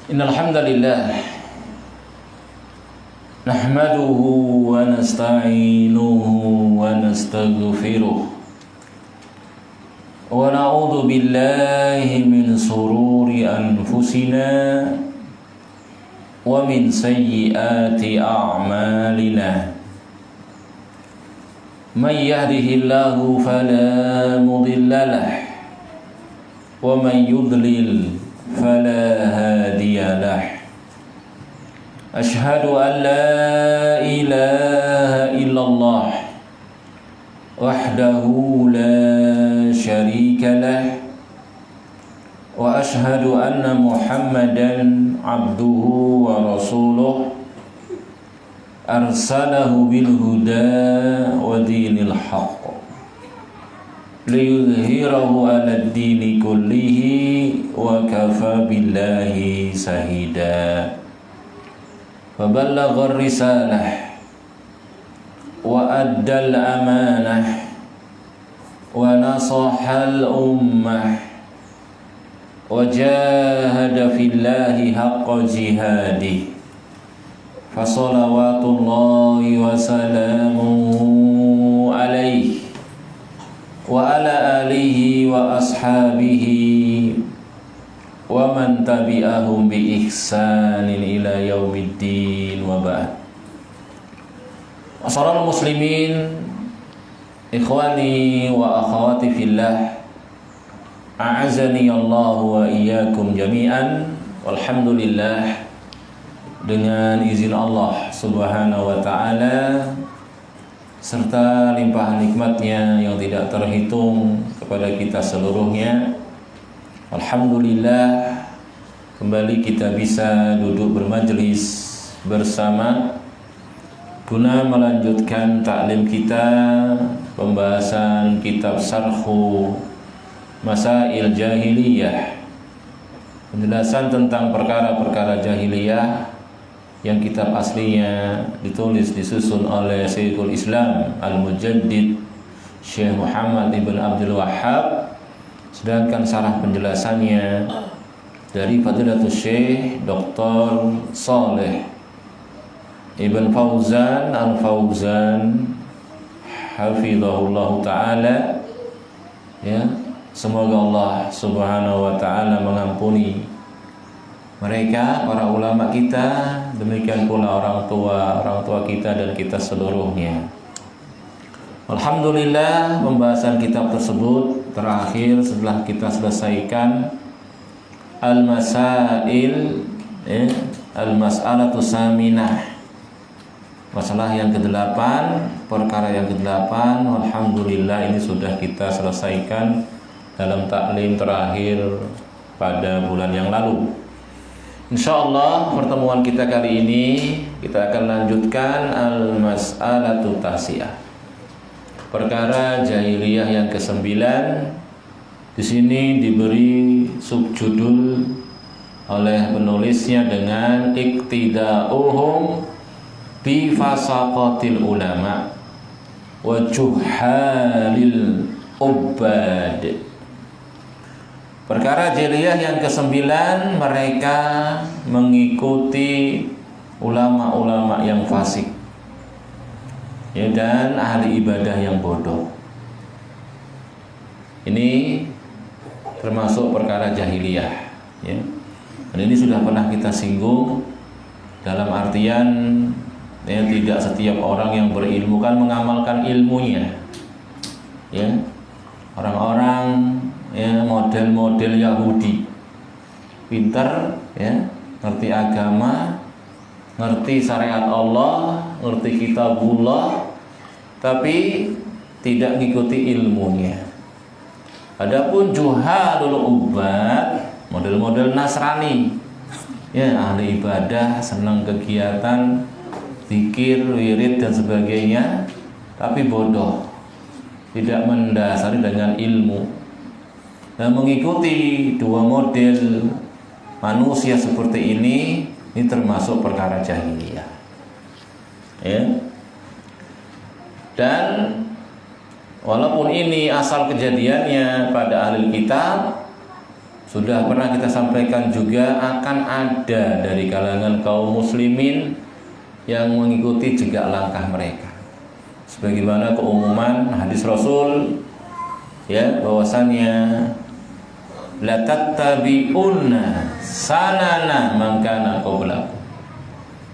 Innal hamdalillah nahmaduhu wa nasta'inuhu wa nastaghfiruh wa na'udzu billahi min shururi anfusina wa min sayyiati a'malina. Man yahdihillahu fala mudilla lahu wa man yudlil fala hadiya lahu. Ashhadu an la ilaha illallah wahdahu la syarika lah wa ashhadu anna Muhammadan abduhu wa rasuluh arsalahu bil huda wa dinil haqq liyudhhirahu 'alad dini kullihi wa kafa billahi shahida. Faballagha risalah wa addal amanah wa nasahal ummah wa jahada fillahi haqqa jihadih. Fasalawatullahi wa salamuhu alaihi wa ala alihi wa ashabihi wa man tabi'ahum bi ihsanin ila yaumiddin wa ba'd. Assalatu muslimin, ikhwani wa akhawati fillah, a'azani Allah wa iyyakum jami'an. Walhamdulillah, dengan izin Allah subhanahu wa ta'ala serta limpahan nikmatnya yang tidak terhitung kepada kita seluruhnya, alhamdulillah kembali kita bisa duduk bermajlis bersama guna melanjutkan taklim kita, pembahasan kitab Syarhu Masail Jahiliyah, penjelasan tentang perkara-perkara jahiliyah yang kitab aslinya disusun oleh Syekhul Islam Al-Mujaddid Syekh Muhammad ibn Abdul Wahhab, sedangkan sarah penjelasannya dari Fadilatul Syekh Dr. Saleh Ibn Fauzan Al-Fauzan hafizahullah ta'ala. Ya, semoga Allah subhanahu wa ta'ala mengampuni mereka, para ulama kita, demikian pula orang tua kita dan kita seluruhnya. Alhamdulillah, pembahasan kitab tersebut terakhir setelah kita selesaikan Al-Masail, Al-Mas'alatu Saminah, masalah yang ke-8, perkara yang ke-8. Alhamdulillah, ini sudah kita selesaikan dalam taklim terakhir pada bulan yang lalu. InsyaAllah pertemuan kita kali ini kita akan lanjutkan Al-Mas'alatu Tasiyah, perkara jahiliyah yang ke-9. Di sini diberi subjudul oleh penulisnya dengan iktida'uhum bi fasaqatil ulama wa juhalil ubbad. Perkara jahiliyah yang ke-9, mereka mengikuti ulama-ulama yang fasik, ya, dan ahli ibadah yang bodoh. Ini termasuk perkara jahiliyah, ya. Dan ini sudah pernah kita singgung dalam artian, ya, tidak setiap orang yang berilmu kan mengamalkan ilmunya, ya. Orang-orang, ya, model-model Yahudi, pintar, ya, ngerti agama, ngerti syariat Allah, ngerti kitabullah, tapi tidak mengikuti ilmunya. Adapun juhalul ubbad, model-model Nasrani, ya, ahli ibadah, senang kegiatan, zikir, wirid dan sebagainya, tapi bodoh, tidak mendasari dengan ilmu. Dan mengikuti dua model manusia seperti ini termasuk perkara jahiliyah, ya. Dan walaupun ini asal kejadiannya pada ahli kitab, Sudah pernah kita sampaikan juga akan ada dari kalangan kaum muslimin yang mengikuti jejak langkah mereka. Sebagaimana keumuman hadis Rasul ya, bahwasannya la tattabi'unna sanana man kana qablakum.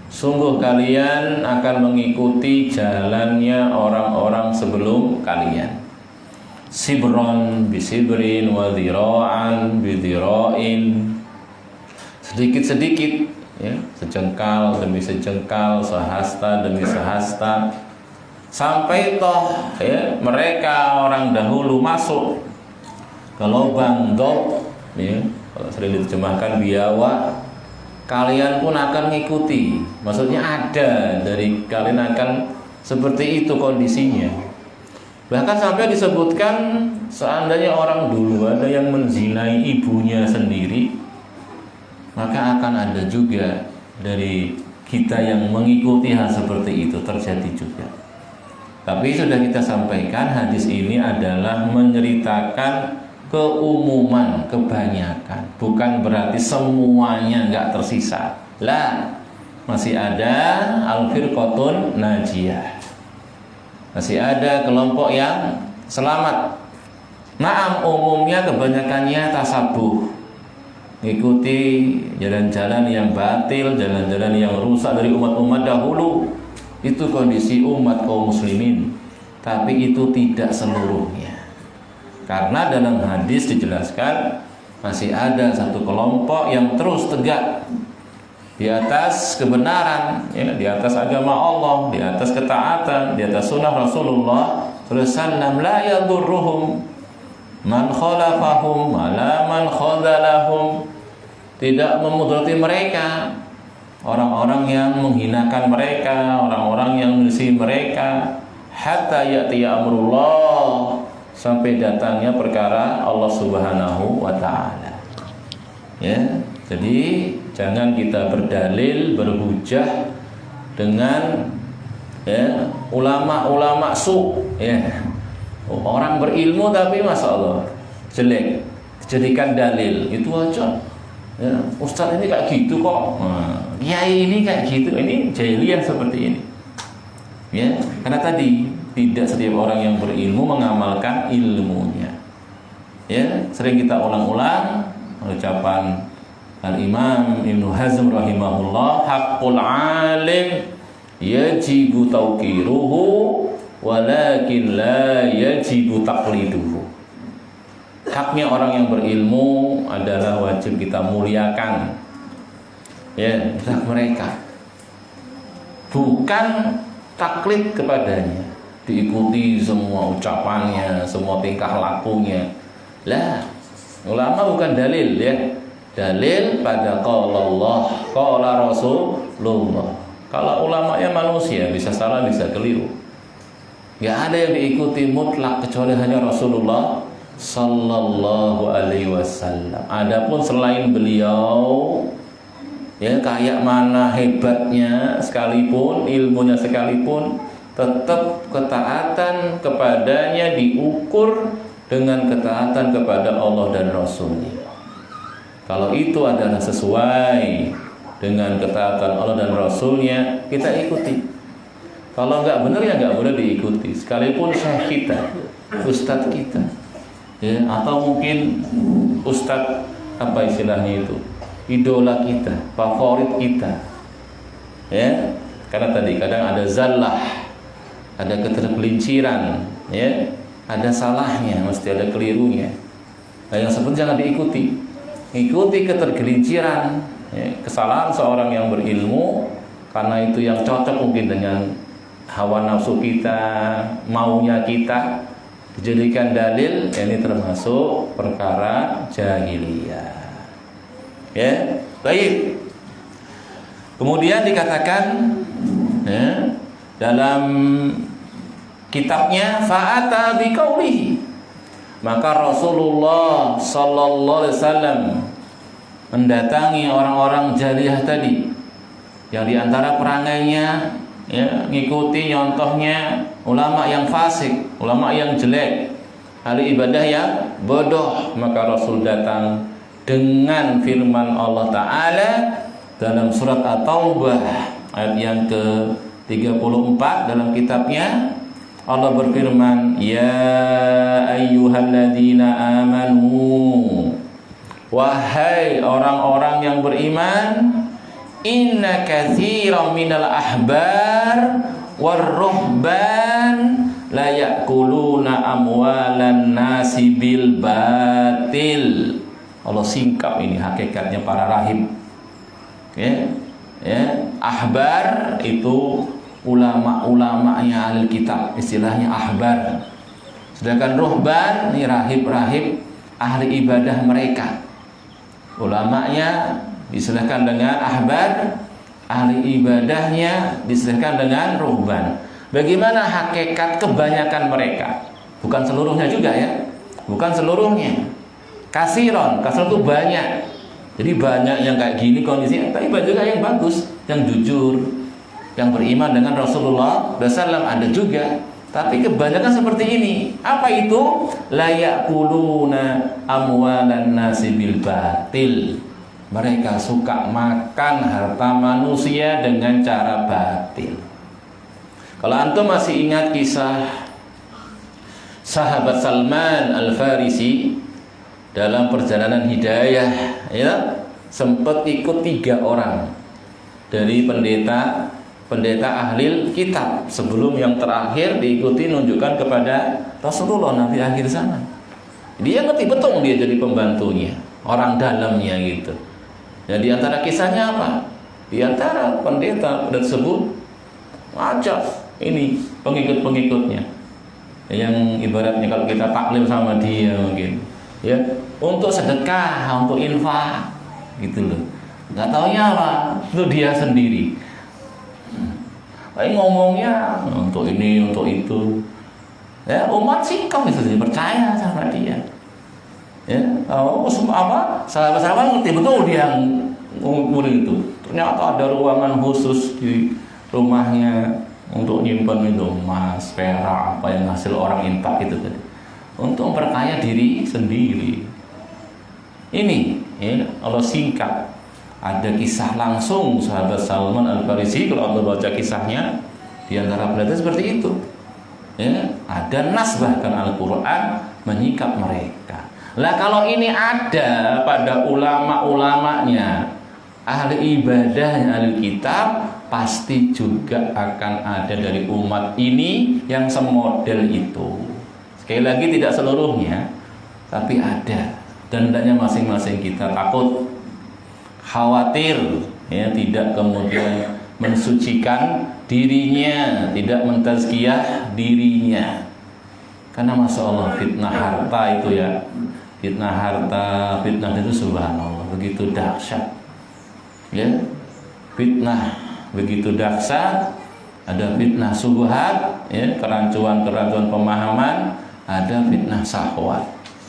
Sungguh kalian akan mengikuti jalannya orang-orang sebelum kalian. Sibron bisibrin wa dhira'an bidhira'in, sedikit-sedikit ya, sejengkal demi sejengkal, sehasta demi sehasta, sampai toh ya, mereka orang dahulu masuk ke lubang dob ya, kalau sering diterjemahkan biawa, kalian pun akan mengikuti. Maksudnya ada dari kalian akan seperti itu kondisinya. Bahkan sampai disebutkan seandainya orang dulu ada yang menzinai ibunya sendiri, maka akan ada juga dari kita yang mengikuti hal seperti itu, terjadi juga. Tapi sudah kita sampaikan, hadis ini adalah menceritakan keumuman, kebanyakan, bukan berarti semuanya nggak tersisa. Lah, masih ada al-firqatun najiyah, masih ada kelompok yang selamat. Naam, umumnya kebanyakannya tasabuh, ngikuti jalan-jalan yang batil, jalan-jalan yang rusak dari umat-umat dahulu. Itu kondisi umat kaum muslimin. Tapi itu tidak seluruhnya. Karena dalam hadis dijelaskan masih ada satu kelompok yang terus tegak di atas kebenaran, ya, di atas agama Allah, di atas ketaatan, di atas sunnah Rasulullah SAW. La yadurruhum man khalafahum wala man khadalahum. Tidak memudarati mereka orang-orang yang menghinakan mereka, orang-orang yang menyelisih mereka, hatta ya'tiya amrullah, sampai datangnya perkara Allah Subhanahu wa taala. Ya, jadi jangan kita berdalil, berhujah dengan ya, ulama-ulama su, ya. Orang berilmu tapi masya Allah jelek, jadikan dalil itu aja. Ya, Ustadz ini kayak gitu kok, kiai ini kayak gitu, ini jahiliyah seperti ini. Ya, karena tadi tidak setiap orang yang berilmu mengamalkan ilmunya. Ya, sering kita ulang-ulang ucapan Al-Imam Ibnu Hazm rahimahullah, haqqul alim yajibu tauqiruhu walakin la yajibu taqliduhu. Haknya orang yang berilmu adalah wajib kita muliakan, ya, hak mereka, bukan taklid kepadanya, diikuti semua ucapannya, semua tingkah lakunya. Lah, ulama bukan dalil, ya. Dalil pada qala Allah, qala Rasulullah. Kalau ulamanya manusia, bisa salah, bisa keliru. Gak ada yang diikuti mutlak kecuali hanya Rasulullah Sallallahu Alaihi Wasallam. Adapun selain beliau, ya, kayak mana hebatnya sekalipun, ilmunya sekalipun, tetap ketaatan kepadanya diukur dengan ketaatan kepada Allah dan Rasulnya. Kalau itu adalah sesuai dengan ketaatan Allah dan Rasulnya, kita ikuti. Kalau nggak benar, ya nggak boleh diikuti. Sekalipun syekh kita, ustadz kita, ya, atau mungkin ustadz apa istilahnya itu, idola kita, favorit kita, ya. Karena tadi kadang ada zallah, ada ketergelinciran, ya, ada salahnya, mesti ada kelirunya. Nah, yang seperti jangan diikuti. Ikuti ketergelinciran, ya, kesalahan seorang yang berilmu, karena itu yang cocok mungkin dengan hawa nafsu kita, maunya kita, dijadikan dalil. Ini termasuk perkara jahiliyah. Ya, baik. Kemudian dikatakan, ya, dalam kitabnya fa'ata biqaulihi, maka Rasulullah sallallahu alaihi wasallam mendatangi orang-orang jahiliyah tadi, yang diantara perangainya, ya, ngikuti nyontohnya ulama yang fasik, ulama yang jelek, ahli ibadah yang bodoh. Maka Rasul datang dengan firman Allah Ta'ala dalam surat At-Taubah ayat yang ke-34 dalam kitabnya. Allah berfirman, ya ayyuhalladzina amanu, wahai orang-orang yang beriman, inna katsiran minal ahbar warruhban la ya'kuluna amwalan nasi bil batil. Allah singkap ini hakikatnya para rahib. Ahbar itu ulama-ulamanya ahli kitab, istilahnya ahbar. Sedangkan ruhban ini rahib-rahib ahli ibadah mereka. Ulamanya disilahkan dengan ahbar, ahli ibadahnya disilahkan dengan ruhban. Bagaimana hakikat kebanyakan mereka? Bukan seluruhnya juga ya, bukan seluruhnya. Kasiron, kasir itu banyak. Jadi banyak yang kayak gini kondisi, tapi banyak juga yang bagus, yang jujur, yang beriman dengan Rasulullah SAW ada juga. Tapi kebanyakan seperti ini. Apa itu? La ya'kuluna amwalan nasi bil batil. Mereka suka makan harta manusia dengan cara batil. Kalau antum masih ingat kisah sahabat Salman Al-Farisi dalam perjalanan hidayah, ya, sempat ikut 3 orang dari pendeta ahli kitab sebelum yang terakhir diikuti nunjukkan kepada Rasulullah Nabi akhir zaman. Dia ngerti betul dia jadi pembantunya, orang dalamnya gitu. Ya, di antara kisahnya apa? Di antara pendeta tersebut ajak ini pengikut-pengikutnya yang ibaratnya kalau kita taklim sama dia mungkin, ya, untuk sedekah, untuk infak gitu loh. Nggak taunya apa, itu dia sendiri. Ngomongnya untuk ini, untuk itu. Ya, umat singkong itu percaya sama dia. Ya, sahabat-sahabat ngerti betul dia ngomong itu. Ternyata ada ruangan khusus di rumahnya untuk nyimpan itu emas, perak, apa yang hasil orang infak itu tadi. Untuk memperkaya diri sendiri. Ini, ya, Allah singkat. Ada kisah langsung sahabat Salman Al-Farisi, kalau Allah baca kisahnya di antara pendeta seperti itu. Ya, ada nas bahkan Al-Quran menyikap mereka. Lah kalau ini ada pada ulama-ulamanya, ahli ibadahnya, ahli kitab, pasti juga akan ada dari umat ini yang semodel itu. Sekali lagi tidak seluruhnya, tapi ada. Dan hendaknya masing-masing kita takut, khawatir, ya, tidak kemudian mensucikan dirinya, tidak mentazkiyah dirinya. Karena Masya Allah fitnah harta itu ya, fitnah harta, fitnah itu subhanallah begitu dahsyat. Ya, fitnah begitu dahsyat. Ada fitnah syubhat, ya, kerancuan-kerancuan pemahaman, ada fitnah syahwat.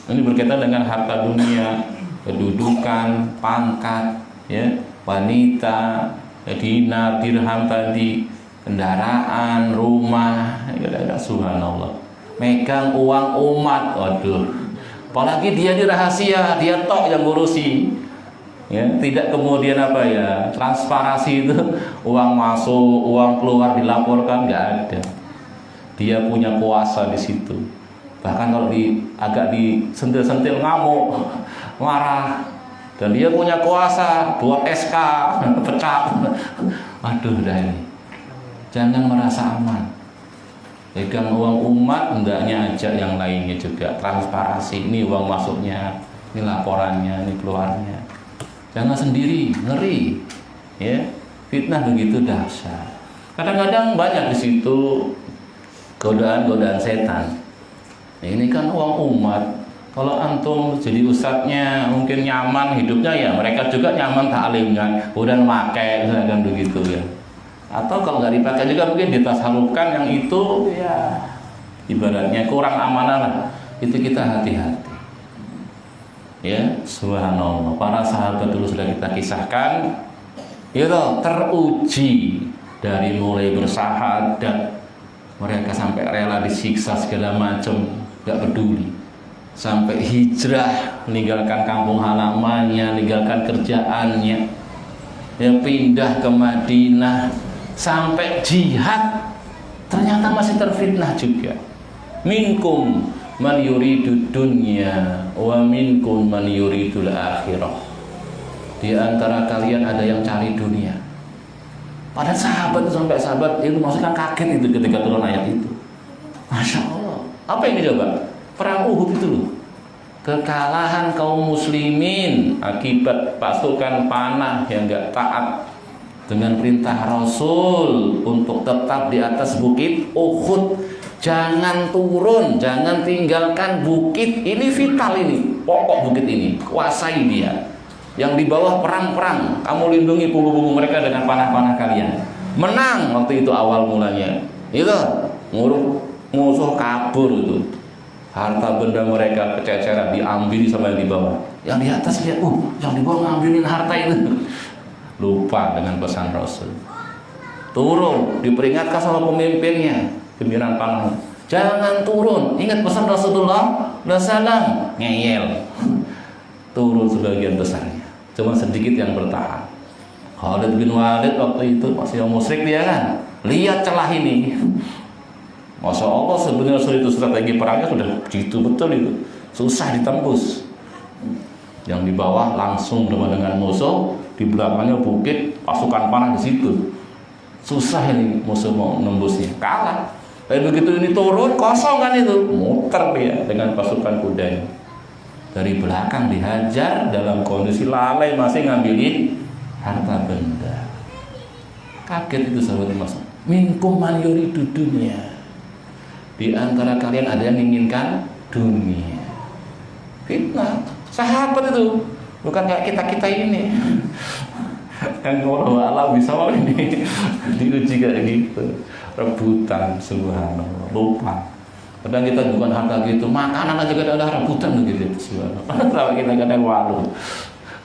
Ini berkaitan dengan harta dunia, kedudukan, pangkat, ya, wanita, dinar, dirham tadi, kendaraan, rumah, ya, subhanallah. Megang uang umat, waduh. Apalagi dia di rahasia, dia tok yang ngurusi. Ya, tidak kemudian apa ya, transparasi itu, uang masuk, uang keluar dilaporkan, nggak ada. Dia punya kuasa di situ. Bahkan kalau agak disentil-sentil ngamuk, marah. Dan dia punya kuasa buat SK, pecat. Aduh, dah ini. Jangan merasa aman. Pegang uang umat, hendaknya ajak yang lainnya juga. Transparansi, ini uang masuknya, ini laporannya, ini keluarnya. Jangan sendiri, ngeri. Ya, fitnah begitu dahsyat. Kadang-kadang banyak di situ godaan-godaan setan. Ini kan uang umat. Kalau antum jadi ustadznya mungkin nyaman hidupnya, ya mereka juga nyaman taklimnya, udah pakai misalkan begitu ya. Atau kalau nggak dipakai juga mungkin ditasarufkan yang itu, ya ibaratnya kurang amanah lah. Itu kita hati-hati. Ya, subhanallah. Para sahabat dulu sudah kita kisahkan, itu teruji dari mulai bersahadat, mereka sampai rela disiksa segala macam, nggak peduli. Sampai hijrah meninggalkan kampung halamannya, meninggalkan kerjaannya, yang pindah ke Madinah sampai jihad, ternyata masih terfitnah juga. Minkum man yuridu dunya wa minkum man yuridul akhirah. Di antara kalian ada yang cari dunia. Padahal sahabat sampai sahabat itu maksudnya kaget itu ketika turun ayat itu. Masya Allah. Apa ini coba? Perang Uhud itu loh. Kekalahan kaum muslimin akibat pasukan panah yang gak taat dengan perintah Rasul untuk tetap di atas bukit Uhud. Jangan turun, jangan tinggalkan bukit. Ini vital, ini pokok bukit ini. Kuasai dia. Yang di bawah perang-perang, kamu lindungi punggung-punggung mereka dengan panah-panah kalian. Menang waktu itu awal mulanya. Itu musuh kabur itu. Harta benda mereka kececeran, diambil sama yang di bawah. Yang di atas lihat, yang di bawah ngambilin harta itu. Lupa dengan pesan Rasul. Turun, diperingatkan sama pemimpinnya, pimpinan panah. Jangan turun. Ingat pesan Rasulullah SAW, ngeyel. Turun sebagian besarnya. Cuma sedikit yang bertahan. Khalid bin Walid waktu itu masih musyrik dia kan. Lihat celah ini. Masya Allah, sebenarnya itu strategi perangnya sudah begitu betul itu. Susah ditembus. Yang di bawah langsung dengan musuh, di belakangnya bukit, pasukan panah di situ. Susah ini musuh mau nembusnya. Kalah. Tapi begitu ini turun, kosong kan itu. Muter dia dengan pasukan kudanya. Dari belakang dihajar dalam kondisi lalai masih ngambilin harta benda. Kaget itu sahabat Mas. Minkum man yuridu dunya. Di antara kalian ada yang menginginkan dunia. Fitnah. Sahabat itu bukan kayak kita ini. Yang orang alam bisa ini diuji kayak gitu. Rebutan, subhanallah, lupa. Kadang kita bukan harta gitu, makanan aja kadang ada rebutan begitu. Subhanallah, kita kadang walu.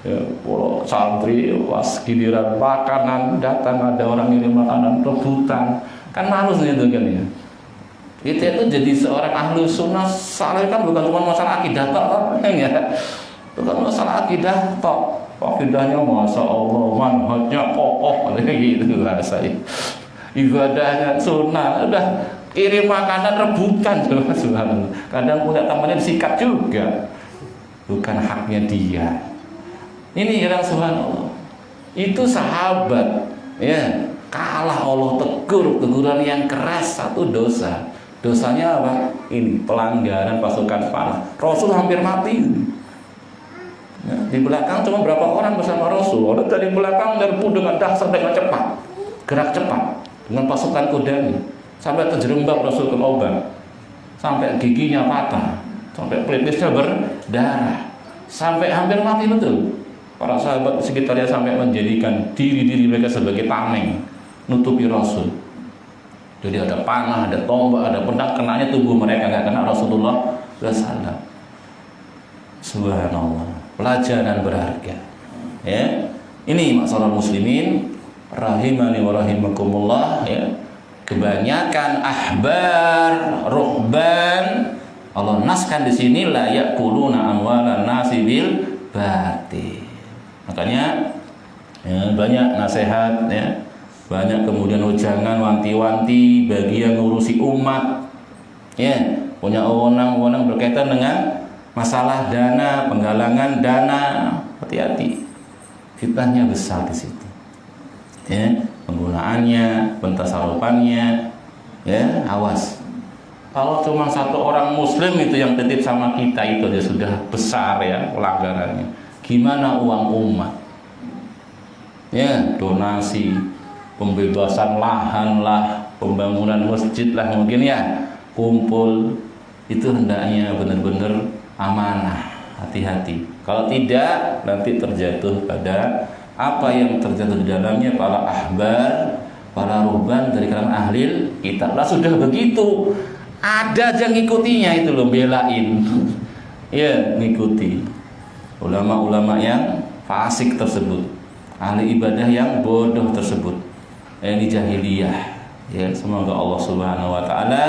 Ya, kalau santri pas giliran makanan datang ada orang ngirim makanan rebutan, kan malu gitu kan ya. Itu jadi seorang ahlu sunnah saleh kan bukan cuma masalah akidah tok, ya. Bukan masalah akidah tok. Akidahnya masya Allah, manhajnya kokoh, gitu rasanya. Ibadahnya sunnah, udah kirim makanan rebutan, subhanallah. Kadang punya temannya disikat juga, bukan haknya dia. Ini yang subhanallah. Itu sahabat, ya kalah Allah tegur teguran yang keras, satu dosa. Dosanya apa? Ini pelanggaran pasukan panah. Rasul hampir mati. Ya, di belakang cuma berapa orang bersama Rasul. Orang dari belakang menyerbu dengan dahsyat dengan cepat, gerak cepat dengan pasukan kudanya. Sampai terjerembab Rasul ke lubang, sampai giginya patah, sampai pelipisnya berdarah, sampai hampir mati betul. Para sahabat di sekitarnya sampai menjadikan diri-diri mereka sebagai tameng, nutupi Rasul. Jadi ada panah, ada tombak, ada pedang, kenanya tubuh mereka, nggak kena Rasulullah SAW. Subhanallah, pelajaran berharga. Ya, ini masalah muslimin rahimani wa rahimakumullah. Ya, kebanyakan ahbar, ruhban, Allah naskan di sini la yakuluna amwalan nasi bil batil. Makanya ya, banyak nasihat, ya, banyak kemudian ujangan wanti-wanti bagi yang ngurusi umat, ya, punya wewenang berkaitan dengan masalah dana, penggalangan dana, hati-hati, fitnahnya besar di situ, ya, penggunaannya, pentasarufannya, ya, awas. Kalau cuma satu orang muslim itu yang titip sama kita itu dia sudah besar ya pelanggarannya. Gimana uang umat? Ya, donasi, pembebasan lahan lah, pembangunan masjid lah mungkin ya, kumpul, itu hendaknya benar-benar amanah, hati-hati. Kalau tidak nanti terjatuh pada apa yang terjatuh di dalamnya para ahbar, para ruhban dari kalangan ahli kitab. Lah sudah begitu, ada aja ngikutinya itu loh, belain. Ya, ngikuti ulama-ulama yang fasik tersebut, ahli ibadah yang bodoh tersebut, yang di jahiliyah. Ya, semoga Allah Subhanahu wa taala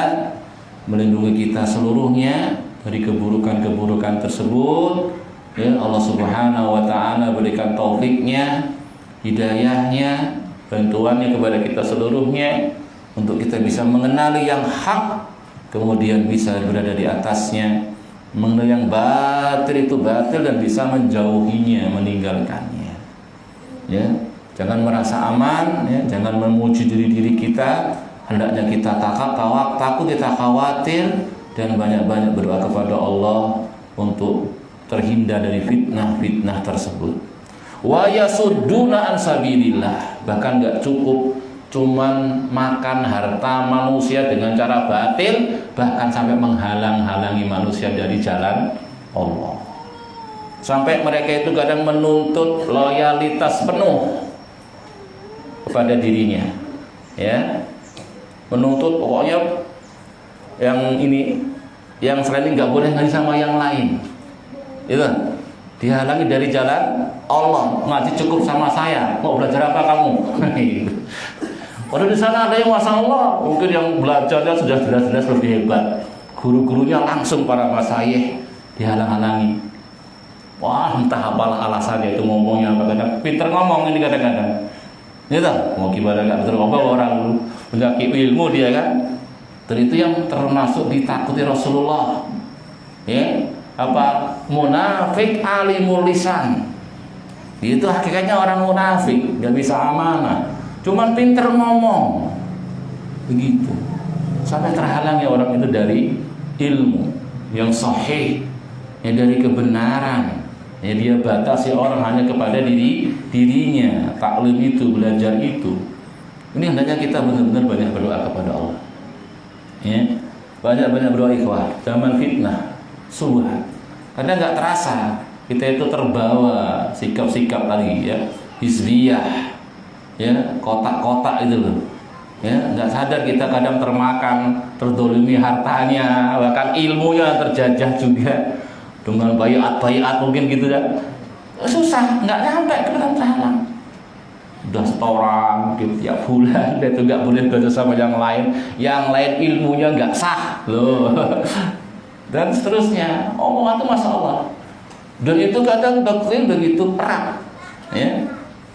melindungi kita seluruhnya dari keburukan-keburukan tersebut, Ya, Allah Subhanahu wa taala berikan taufiknya, hidayahnya, bantuannya kepada kita seluruhnya untuk kita bisa mengenali yang hak, kemudian bisa berada di atasnya, mengenali yang batil itu batil dan bisa menjauhinya, meninggalkannya. Ya, jangan merasa aman, ya, jangan memuji diri kita, hendaknya kita takut, kita khawatir, dan banyak-banyak berdoa kepada Allah untuk terhindar dari fitnah-fitnah tersebut. Wa yasudduna an sabilillah, bahkan enggak cukup cuman makan harta manusia dengan cara batil, bahkan sampai menghalang-halangi manusia dari jalan Allah. Sampai mereka itu kadang menuntut loyalitas penuh kepada dirinya, ya, menuntut pokoknya yang ini, yang selain ini nggak boleh ngaji sama yang lain, itu dihalangi dari jalan Allah. Ngaji cukup sama saya, mau belajar apa kamu? Padahal di sana ada yang masya Allah, mungkin yang belajarnya sudah jelas-jelas lebih hebat, guru-gurunya langsung para masyayikh, dihalang-halangi. Wah, entah apalah alasannya itu, ngomongnya kadang-kadang pinter ngomong ini kadang-kadang. Gitu, mau gimana nggak pinter ngomong, orang punya ilmu dia kan. Dan itu yang termasuk ditakuti Rasulullah. Ya, apa munafik alimul lisan. Itu hakikatnya orang munafik, nggak bisa amanah, cuman pinter ngomong, begitu. Sampai terhalang ya orang itu dari ilmu yang sahih, ya, dari kebenaran. Ya, dia batasi orang hanya kepada dirinya, taklim itu, belajar itu. Ini hendaknya kita benar-benar banyak berdoa kepada Allah. Ya, banyak-banyak berdoa ikhwah. Zaman fitnah, subhat, kadang nggak terasa kita itu terbawa sikap-sikap tadi, ya, hizbiyah, ya, kotak-kotak itu loh. Ya, nggak sadar kita kadang termakan, terdolimi hartanya, bahkan ilmunya terjajah juga dengan bayat mungkin gitu ya. Susah, nggak nyampe ke dalam terhalang. Udah setoran gitu tiap bulan, dan itu nggak boleh belajar sama yang lain ilmunya nggak sah loh. Dan seterusnya, omongan itu masya Allah. Dan itu kadang doktrin begitu erat, ya.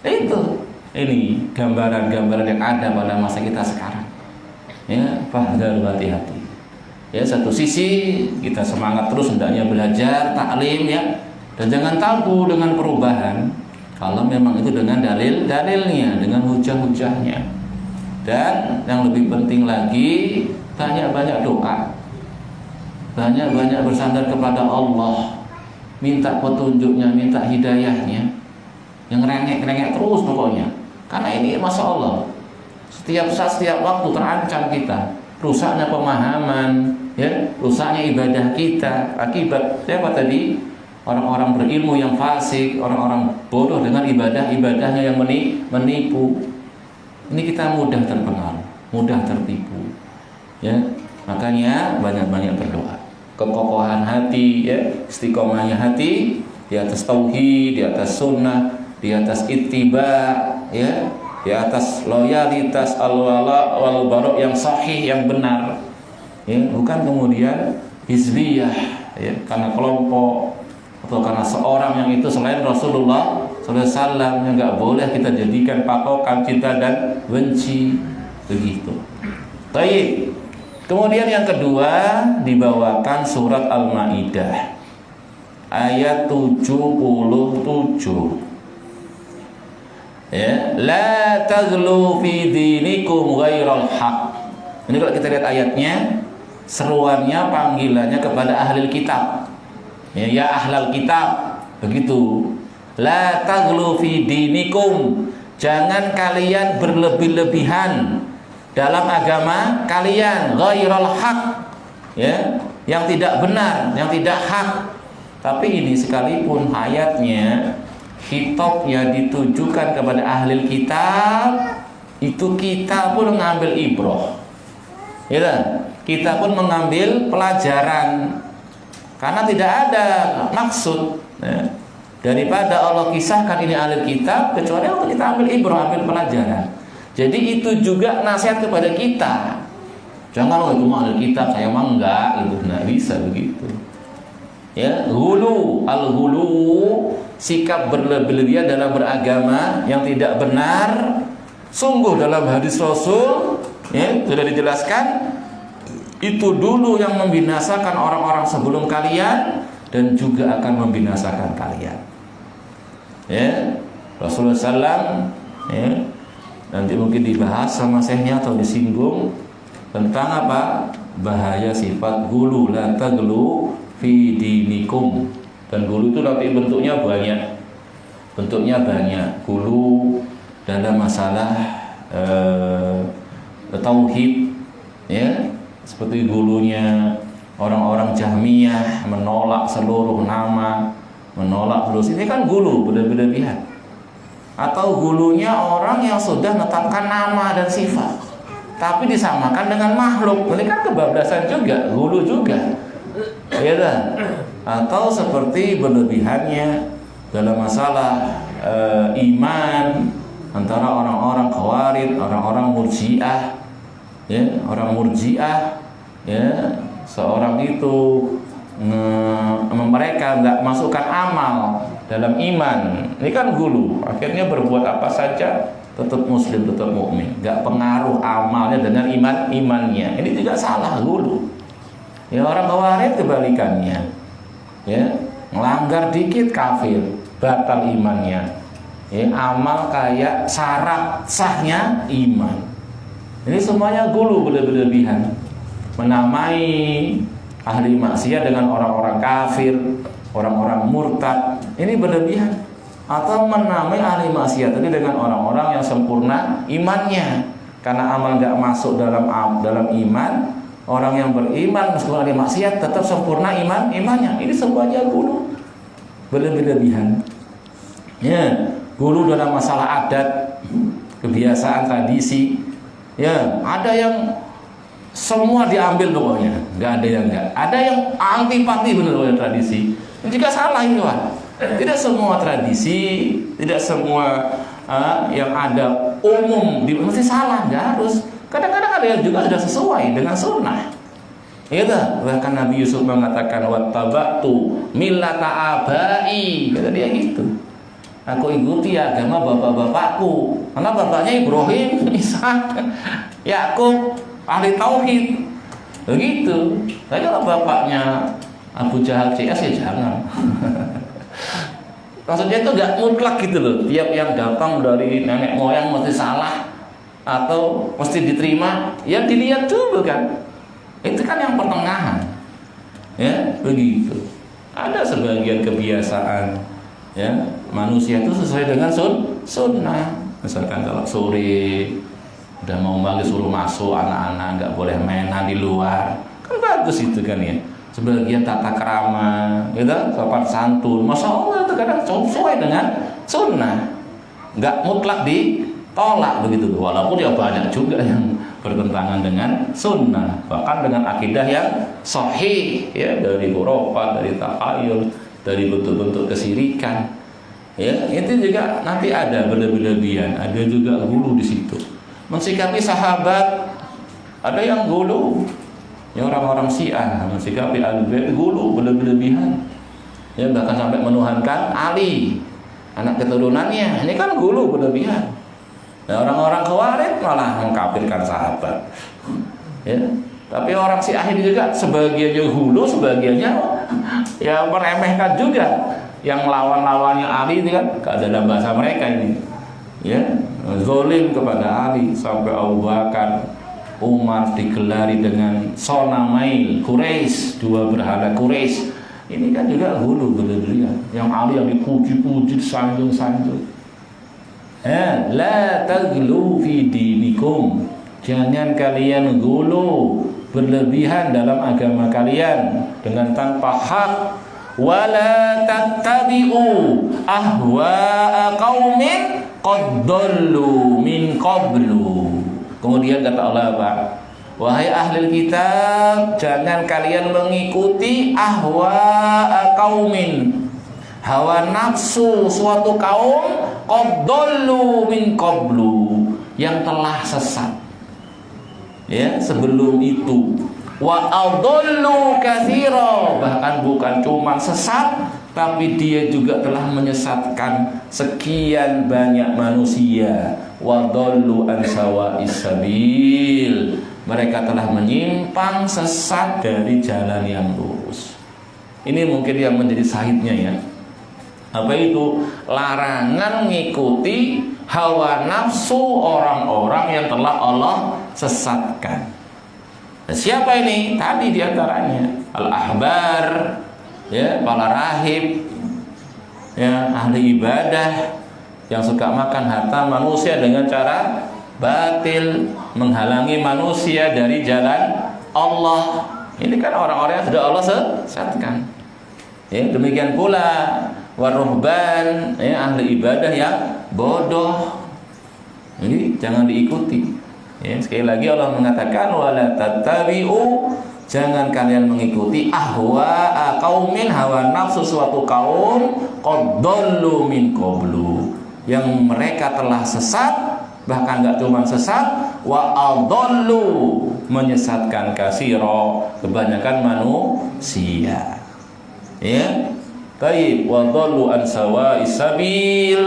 Itu ini gambaran-gambaran yang ada pada masa kita sekarang, ya. Fahdar, hati-hati. Ya, satu sisi kita semangat terus hendaknya belajar taklim, ya, dan jangan tabu dengan perubahan kalau memang itu dengan dalilnya, dengan hujah-hujahnya. Dan yang lebih penting lagi, banyak-banyak doa, banyak-banyak bersandar kepada Allah, minta petunjuknya, minta hidayahnya. Yang rengek-rengek terus pokoknya, karena ini masya Allah setiap saat, setiap waktu terancam kita, rusaknya pemahaman, ya, rusaknya ibadah kita akibat siapa tadi? Orang-orang berilmu yang fasik, orang-orang bodoh dengan ibadahnya yang menipu. Ini kita mudah terpengaruh, mudah tertipu, ya. Makanya banyak-banyak berdoa, kekokohan hati, ya, istiqomahnya hati di atas tauhid, di atas sunnah, di atas ittiba, ya, di atas loyalitas al-wala wal bara yang sahih, yang benar, ya, bukan kemudian hizbiyah, ya, karena kelompok atau karena seorang yang itu selain Rasulullah SAW, yang nggak boleh kita jadikan patokan cinta dan benci, begitu. Baik. Kemudian yang kedua dibawakan surat Al-Maidah ayat 77. Ya, la taghlu fi dinikum ghairal haq. Ini kalau kita lihat ayatnya, seruannya, panggilannya kepada ahli kitab. Ya ahlal kitab, begitu. La taghlu fi dinikum, jangan kalian berlebih-lebihan dalam agama kalian, ghairal haq, ya, yang tidak benar, yang tidak hak. Tapi ini sekalipun ayatnya, khitabnya ditujukan kepada ahli kitab, itu kita pun mengambil ibrah, ya, kita pun mengambil pelajaran, karena tidak ada maksud, ya, daripada Allah kisahkan ini ahli kitab kecuali untuk kita ambil ibrah, ambil pelajaran. Jadi itu juga nasihat kepada kita. Jangan itu ahli kitab, saya mah enggak, itu nggak bisa begitu. Ya, ghulu, al-ghulu, sikap berlebihan dalam beragama yang tidak benar. Sungguh dalam hadis Rasul, ya, sudah dijelaskan, itu dulu yang membinasakan orang-orang sebelum kalian dan juga akan membinasakan kalian. Ya, Rasulullah SAW, ya, nanti mungkin dibahas sama syekhnya atau disinggung tentang apa? Bahaya sifat gulu, la taglu fi dinikum. Dan gulu itu nanti bentuknya banyak. Gulu dalam masalah tauhid, ya, seperti gulunya orang-orang Jahmiyah menolak seluruh nama, menolak terus, ini kan gulu berlebihan. Atau gulunya orang yang sudah menetapkan nama dan sifat tapi disamakan dengan makhluk, ini kan kebablasan juga, gulu juga, ya kan? Atau seperti berlebihannya dalam masalah iman antara orang-orang Khawarij, orang-orang Murji'ah, ya, orang Murji'ah, ya, seorang itu mereka nggak masukkan amal dalam iman, ini kan gulu, akhirnya berbuat apa saja tetap muslim, tetap mukmin, nggak pengaruh amalnya dengan imannya, ini juga salah, gulu. Ya, orang Khawarij kebalikannya, ya, melanggar dikit kafir, batal imannya, ya, amal kayak syarat sahnya iman, ini semuanya gulu berlebihan, menamai ahli maksiat dengan orang-orang kafir, orang-orang murtad, ini berlebihan. Atau menamai ahli maksiat tadi dengan orang-orang yang sempurna imannya, karena amal nggak masuk dalam iman. Orang yang beriman meskipun ahli maksiat tetap sempurna imannya. Ini semuanya gulu berlebihan. Ya, gulu dalam masalah adat, kebiasaan, tradisi. Ya, ada yang semua diambil pokoknya, nggak ada yang nggak. Ada yang antipati benar dengan tradisi. Ini juga salah itu, Pak. Tidak semua tradisi, tidak semua yang ada umum mesti salah, nggak harus. Kadang-kadang ada yang juga sudah sesuai dengan sunnah. Gitu. Bahkan Nabi Yusuf mengatakan wattaba'tu millata abai, kata dia gitu. Aku ikuti agama bapak-bapakku, karena bapaknya Ibrahim, Ishak, Yakub, ahli tauhid, begitu. Tapi kalau bapaknya Abu Jahal CS ya jangan. Maksudnya itu nggak mutlak gitu loh. Tiap yang datang dari nenek moyang mesti salah atau mesti diterima. Ya dilihat dulu kan. Itu kan yang pertengahan. Ya begitu. Ada sebagian kebiasaan, ya, manusia itu sesuai dengan sunnah. Misalkan kalau sore udah mau maghrib suruh masuk anak-anak, nggak boleh mainan di luar, kan bagus itu kan ya. Sebagian tata krama, gitu, sopan santun, masya Allah itu kadang sesuai dengan sunnah, nggak mutlak ditolak begitu. Walaupun ya banyak juga yang bertentangan dengan sunnah, bahkan dengan akidah yang sahih, ya, dari khurafat, dari takhayul, dari bentuk-bentuk kesirikan, ya, itu juga nanti ada berlebihan, ada juga gulu di situ. Mensikapi sahabat, ada yang gulu. Ya, orang-orang Syiah mensikapi Al-Bait gulu berlebihan. Ya, bahkan sampai menuhankan Ali, anak keturunannya. Ini kan gulu berlebihan. Nah, orang-orang Khawarij malah mengkafirkan sahabat. Ya, tapi orang Syiah ini juga sebagiannya gulu, sebagiannya ya meremehkan juga. Yang lawan-lawannya Ali itu kan dalam bahasa mereka ini. Ya, zalim kepada Ali sampai Abu Bakar, Umar digelari dengan sonamail Quraisy, dua berhala Quraisy. Ini kan juga gulu berlebihan. Yang Ali yang dipuji-puji, sanjung-sanjung. La taghlu fi dinikum. Jangan kalian gulu berlebihan dalam agama kalian dengan tanpa hak. Wala tattabi'u ahwa'a qaumin qad dallu min qablu. Kemudian kata Allah apa? Wahai ahli kitab, jangan kalian mengikuti ahwa'a qaumin, hawa nafsu suatu kaum, qad dallu min qablu, yang telah sesat, ya, sebelum itu. wa adallu katsira, bahkan bukan cuma sesat tapi dia juga telah menyesatkan sekian banyak manusia. Wa dallu an sawa'is sabil, mereka telah menyimpang sesat dari jalan yang lurus. Ini mungkin yang menjadi sahidnya ya. Apa itu? Larangan mengikuti hawa nafsu orang-orang yang telah Allah sesatkan. Nah, siapa ini? Tadi diantaranya al-ahbar, ya, para rahib, ya, ahli ibadah yang suka makan harta manusia dengan cara batil, menghalangi manusia dari jalan Allah. Ini kan orang-orang yang sudah Allah sesatkan. Ya, demikian pula waruhban, ya, ahli ibadah yang bodoh. Jadi jangan diikuti. Ya, sekali lagi Allah mengatakan wala tattabi'u, jangan kalian mengikuti ahwa'a qaumin, hawa nafsu suatu kaum qad dallu min qablu, yang mereka telah sesat, bahkan enggak cuma sesat, wa adallu, menyesatkan katsira, kebanyakan manusia. Ya. Baik, wa dallu an sawa'is sabil,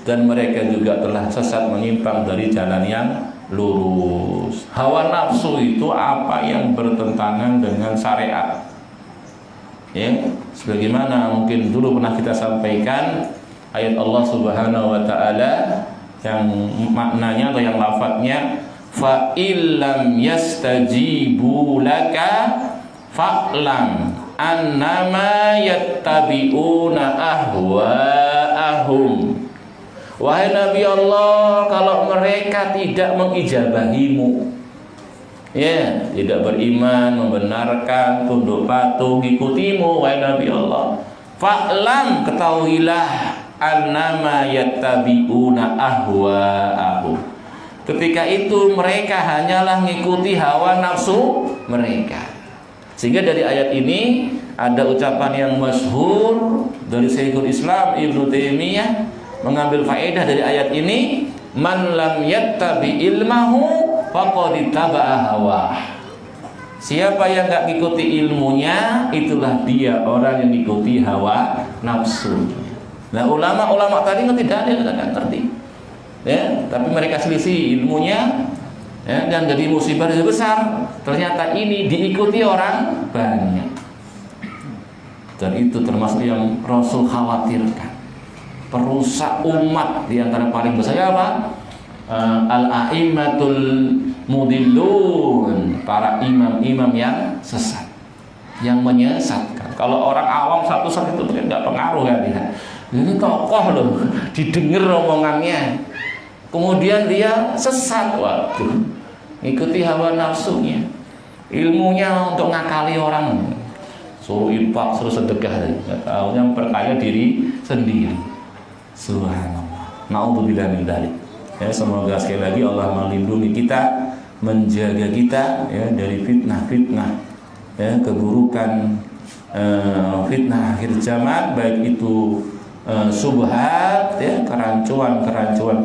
dan mereka juga telah sesat menyimpang dari jalan yang lurus. Hawa nafsu itu apa yang bertentangan dengan syariat. Ya, sebagaimana mungkin dulu pernah kita sampaikan ayat Allah Subhanahu wa taala yang maknanya atau yang lafadznya fa illam yastajibu laka fa'lam annama yattabi'una ahwa'ahum. Wahai Nabi Allah, kalau mereka tidak mengijabahimu, ya, tidak beriman, membenarkan, tunduk patuh, ikutimu, wahai Nabi Allah, fa'lam, ketahuilah, annama yattabi'una ahwa'ahum. Ketika itu mereka hanyalah mengikuti hawa nafsu mereka. Sehingga dari ayat ini ada ucapan yang masyhur dari Syekhul Islam Ibnu Taimiyah, mengambil faedah dari ayat ini, man lam yattabi ilmahu faqad ittaba'a hawah. Siapa yang enggak ngikuti ilmunya, itulah dia orang yang ngikuti hawa nafsu. Nah, ulama-ulama tadi tidak ngerti. Ya, tapi mereka selisih ilmunya, ya, dan jadi musibah yang besar. Ternyata ini diikuti orang banyak. Dan itu termasuk yang Rasul khawatirkan. Perusak umat di antara paling besar apa? Al-a'immatul mudillun, para imam-imam yang sesat, yang menyesatkan. Kalau orang awam satu saat itu tidak pengaruh ya dia. Ini tokoh loh, didengar omongannya, kemudian dia sesat, waduh, ikuti hawa nafsunya, ilmunya untuk ngakali orang, suruh infak, suruh sedekah, nggak tahu, yang perkaya diri sendiri. Subhanallah. Na'udzubillah min dzalik. Ya, semoga sekali lagi Allah melindungi kita, menjaga kita, ya, dari fitnah-fitnah, ya, keburukan, fitnah akhir zaman, baik itu subhat, ya, kerancuan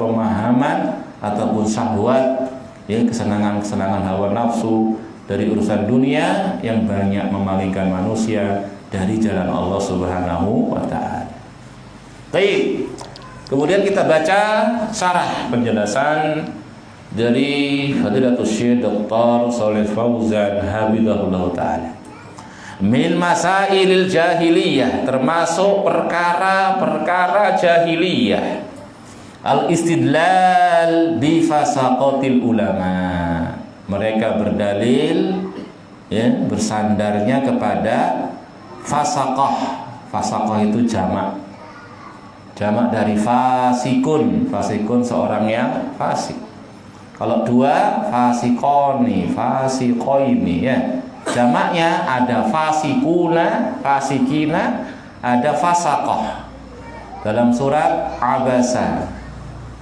pemahaman, ataupun syahwat, ya, kesenangan hawa nafsu dari urusan dunia yang banyak memalingkan manusia dari jalan Allah Subhanahu wa taala. Baik. Kemudian kita baca syarah penjelasan dari Fadilatul Syekh Dr. Shalih Fauzan hafizahullah taala. Min masailil jahiliyah, termasuk perkara-perkara jahiliyah. Al-istidlal bi fasaqatil ulama. Mereka berdalil, ya, bersandarnya kepada fasaqah. Fasaqah itu jamak dari fasikun. Fasikun seorang yang fasik. Kalau dua, fasikoni, fasikoini, ya. Jamaknya ada fasikuna, fasikina, ada fasaqah. Dalam surat Abasa,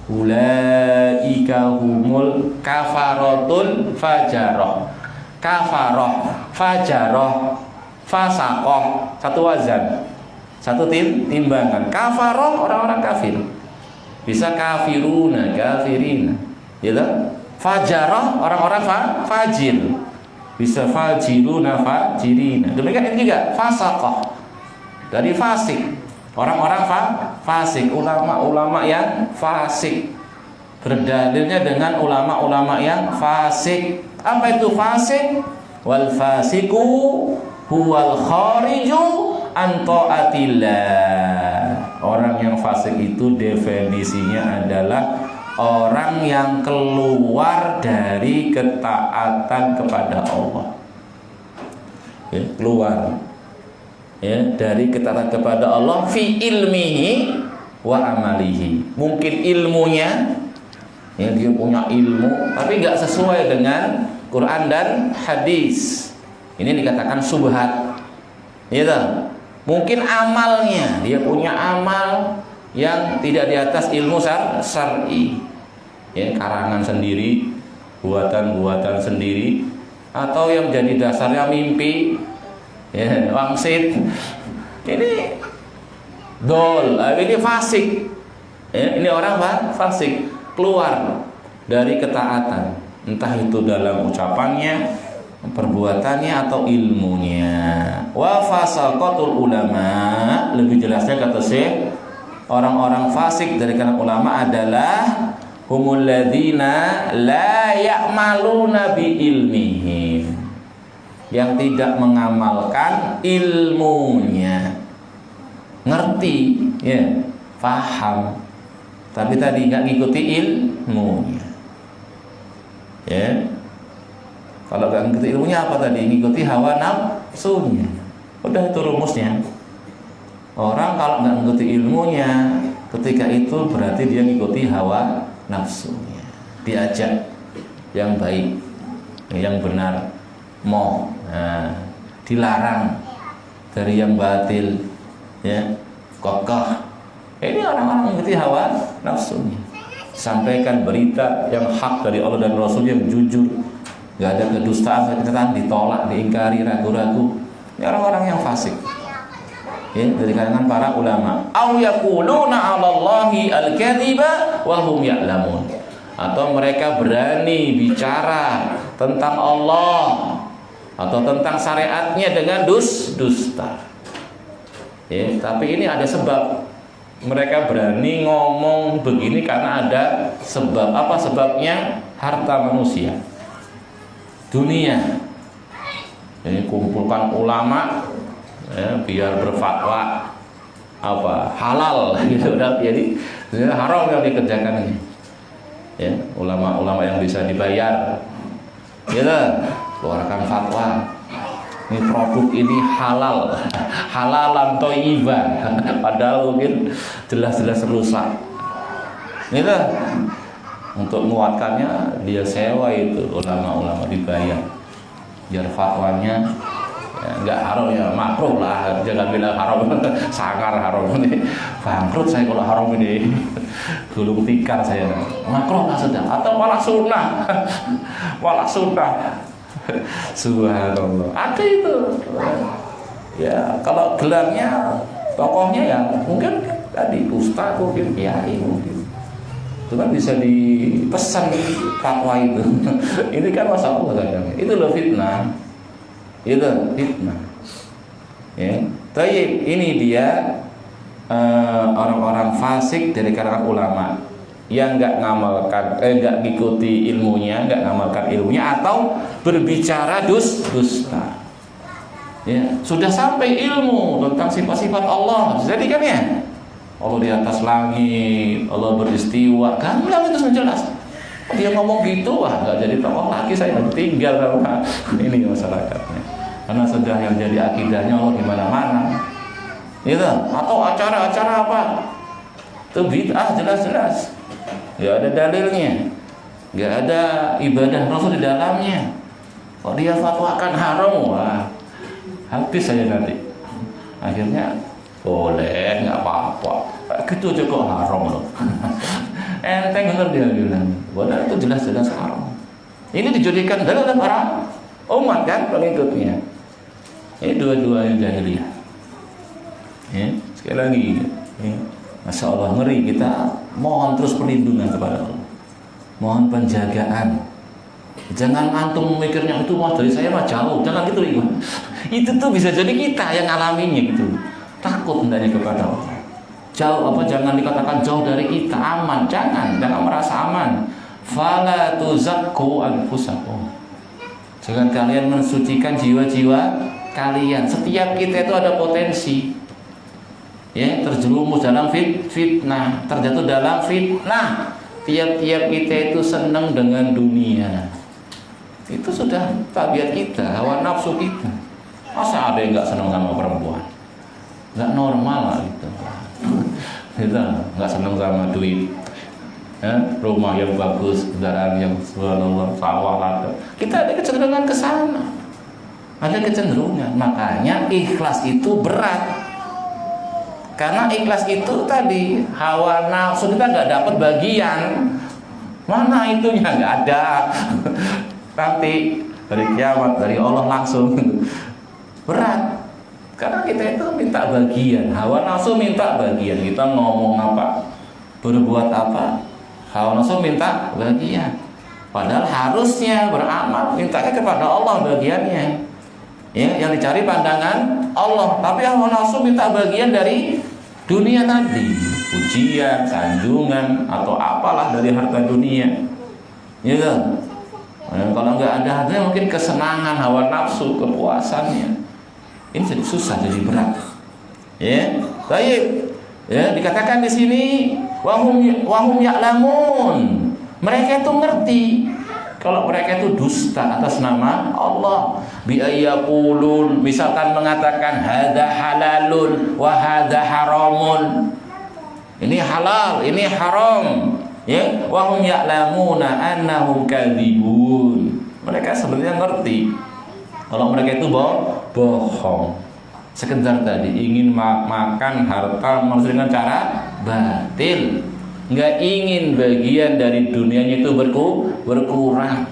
ulaika humul kafaratul fajarah. Kafarah, fajarah, fasaqah, satu wazan, satu timbangan. Kafaroh orang-orang kafir, bisa kafiruna, kafirina, gitu. Fajarah orang-orang fajir, bisa fajiruna fajirina. Demikian ini juga fasaqah, dari fasik, orang-orang fasik, ulama-ulama yang fasik. Berdalilnya dengan ulama-ulama yang fasik. Apa itu fasik? Wal fasiku huwal khariju an taatillah. Orang yang fasik itu definisinya adalah orang yang keluar dari ketaatan kepada Allah. Ya, keluar dari ketaatan kepada Allah fi ilmihi wa amalihi. Mungkin ilmunya, dia punya ilmu tapi nggak sesuai dengan Quran dan hadis. Ini dikatakan subhat. Gitu. Mungkin amalnya, dia punya amal yang tidak di atas ilmu syar'i. Karangan sendiri, buatan-buatan sendiri, atau yang jadi dasarnya mimpi, wangsit. Ini dol, ini fasik. Ini orang fasik, keluar dari ketaatan, entah itu dalam ucapannya, perbuatannya, atau ilmunya. Wa fasaqatul ulama, lebih jelasnya kata Syekh, orang-orang fasik dari kalangan ulama adalah humul ladzina la ya'maluna bi ilmihim, yang tidak mengamalkan ilmunya. Ngerti, paham, tapi tadi nggak ngikuti ilmunya. Kalau nggak ngikuti ilmunya apa tadi? Ngikuti hawa nafsunya. Udah itu rumusnya. Orang kalau nggak ngikuti ilmunya, ketika itu berarti dia ngikuti hawa nafsunya. Diajak yang baik, yang benar, dilarang dari yang batil, kokoh. Ini orang-orang mengikuti hawa nafsunya. Sampaikan berita yang hak dari Allah dan Rasul yang jujur, nggak ada kedustaan, ditolak, diingkari, ragu-ragu. Ini orang-orang yang fasik. Dari kalangan para ulama. Au yaquluna 'alallahi al-kadhiba wa hum ya'lamun. Atau mereka berani bicara tentang Allah atau tentang syariatnya dengan dusta. Tapi ini ada sebab. Mereka berani ngomong begini karena ada sebab. Apa sebabnya? Harta manusia, dunia. Kumpulkan ulama, biar berfatwa halal gitu. Jadi haram yang dikerjakan ini. Ulama-ulama yang bisa dibayar, keluarkan fatwa. Ini produk ini halal, halalan thayyibah, padahal mungkin jelas-jelas rusak. Untuk menguatkannya dia sewa itu ulama-ulama, dibayar biar fatwanya nggak haram, makruh lah, jangan bilang haram. Sangar haram ini, bangkrut saya kalau haram ini, gulung tikar saya, makruh lah sudah, atau malah sunnah. Subhanallah, ada itu. Kalau gelarnya tokohnya mungkin tadi ustaz, mungkin kiai, mungkin itu kan bisa dipesan fatwa itu. Ini kan masalah kadang. Itu loh fitnah. Tayyib, ini dia orang-orang fasik dari kalangan ulama yang nggak ngamalkan, nggak ngikuti ilmunya, nggak ngamalkan ilmunya, atau berbicara dusta. Sudah sampai ilmu tentang sifat-sifat Allah, jadi kan Allah di atas langit, Allah beristiwa, gamblang itu sudah jelas. Dia ngomong gitu, nggak jadi tokoh lagi, saya tinggal sama ini masyarakatnya, karena sudah yang jadi akidahnya Allah di mana-mana. Atau acara-acara apa? Itu bid'ah jelas-jelas. Gak ada dalilnya, gak ada ibadah Rasul di dalamnya. Kok dia fatwakan haram, habis saya nanti. Akhirnya boleh, nggak apa-apa. Gitu aja kok haram loh. Enteng bener dia bilang. Padahal itu jelas-jelas haram. Ini dijadikan dalil oleh para umat kan, pengikutnya. Ini dua-duanya jahiliyah. Sekali lagi. Masya Allah, ngeri. Kita mohon terus perlindungan kepada Allah, mohon penjagaan. Jangan antum mikirnya itu wah dari saya mah jauh, jangan gitu Iwan. Itu tuh bisa jadi kita yang ngalaminya gitu. Takut hendaknya kepada Allah. Jauh apa jangan dikatakan jauh dari kita, aman, jangan merasa aman. Fala tuzakku anfusakum. Jangan kalian mensucikan jiwa-jiwa kalian. Setiap kita itu ada potensi. Ya, terjerumus dalam fitnah, terjatuh dalam fitnah. Tiap-tiap kita itu senang dengan dunia. Itu sudah tabiat kita, hawa nafsu kita. Masa ada yang nggak senang sama perempuan? Nggak normal lah gitu. Kita nggak senang sama duit, ya, rumah yang bagus, kendaraan yang subhanallah, sawah ada. Kita ada kecenderungan ke sana. Ada kecenderungan. Makanya ikhlas itu berat. Karena ikhlas itu tadi hawa nafsu kita nggak dapat bagian. Mana itunya nggak ada. Nanti dari kiamat dari Allah langsung berat. Karena kita itu minta bagian, hawa nafsu minta bagian. Kita ngomong apa, berbuat apa, hawa nafsu minta bagian. Padahal harusnya beramal, mintanya kepada Allah bagiannya. Ya, yang dicari pandangan Allah. Tapi hawa nafsu minta bagian dari dunia tadi, pujian, sanjungan, atau apalah dari harta dunia. Ya kan? Kalau nggak ada harganya mungkin kesenangan, hawa nafsu, kepuasannya. Ini jadi susah, jadi berat. Ya, baik. Ya, dikatakan di sini wahum ya'lamun. Mereka itu ngerti kalau mereka itu dusta atas nama Allah. Bi ayyaqulun, misalkan mengatakan hadza halalun wa hadza haramun. Ini halal, ini haram. Ya, wahum ya'lamuna annahum kadzibun. Mereka sebenarnya ngerti kalau mereka itu bohong. Sekedar tadi ingin makan harta manusia dengan cara batil. Enggak ingin bagian dari dunianya itu berkurang.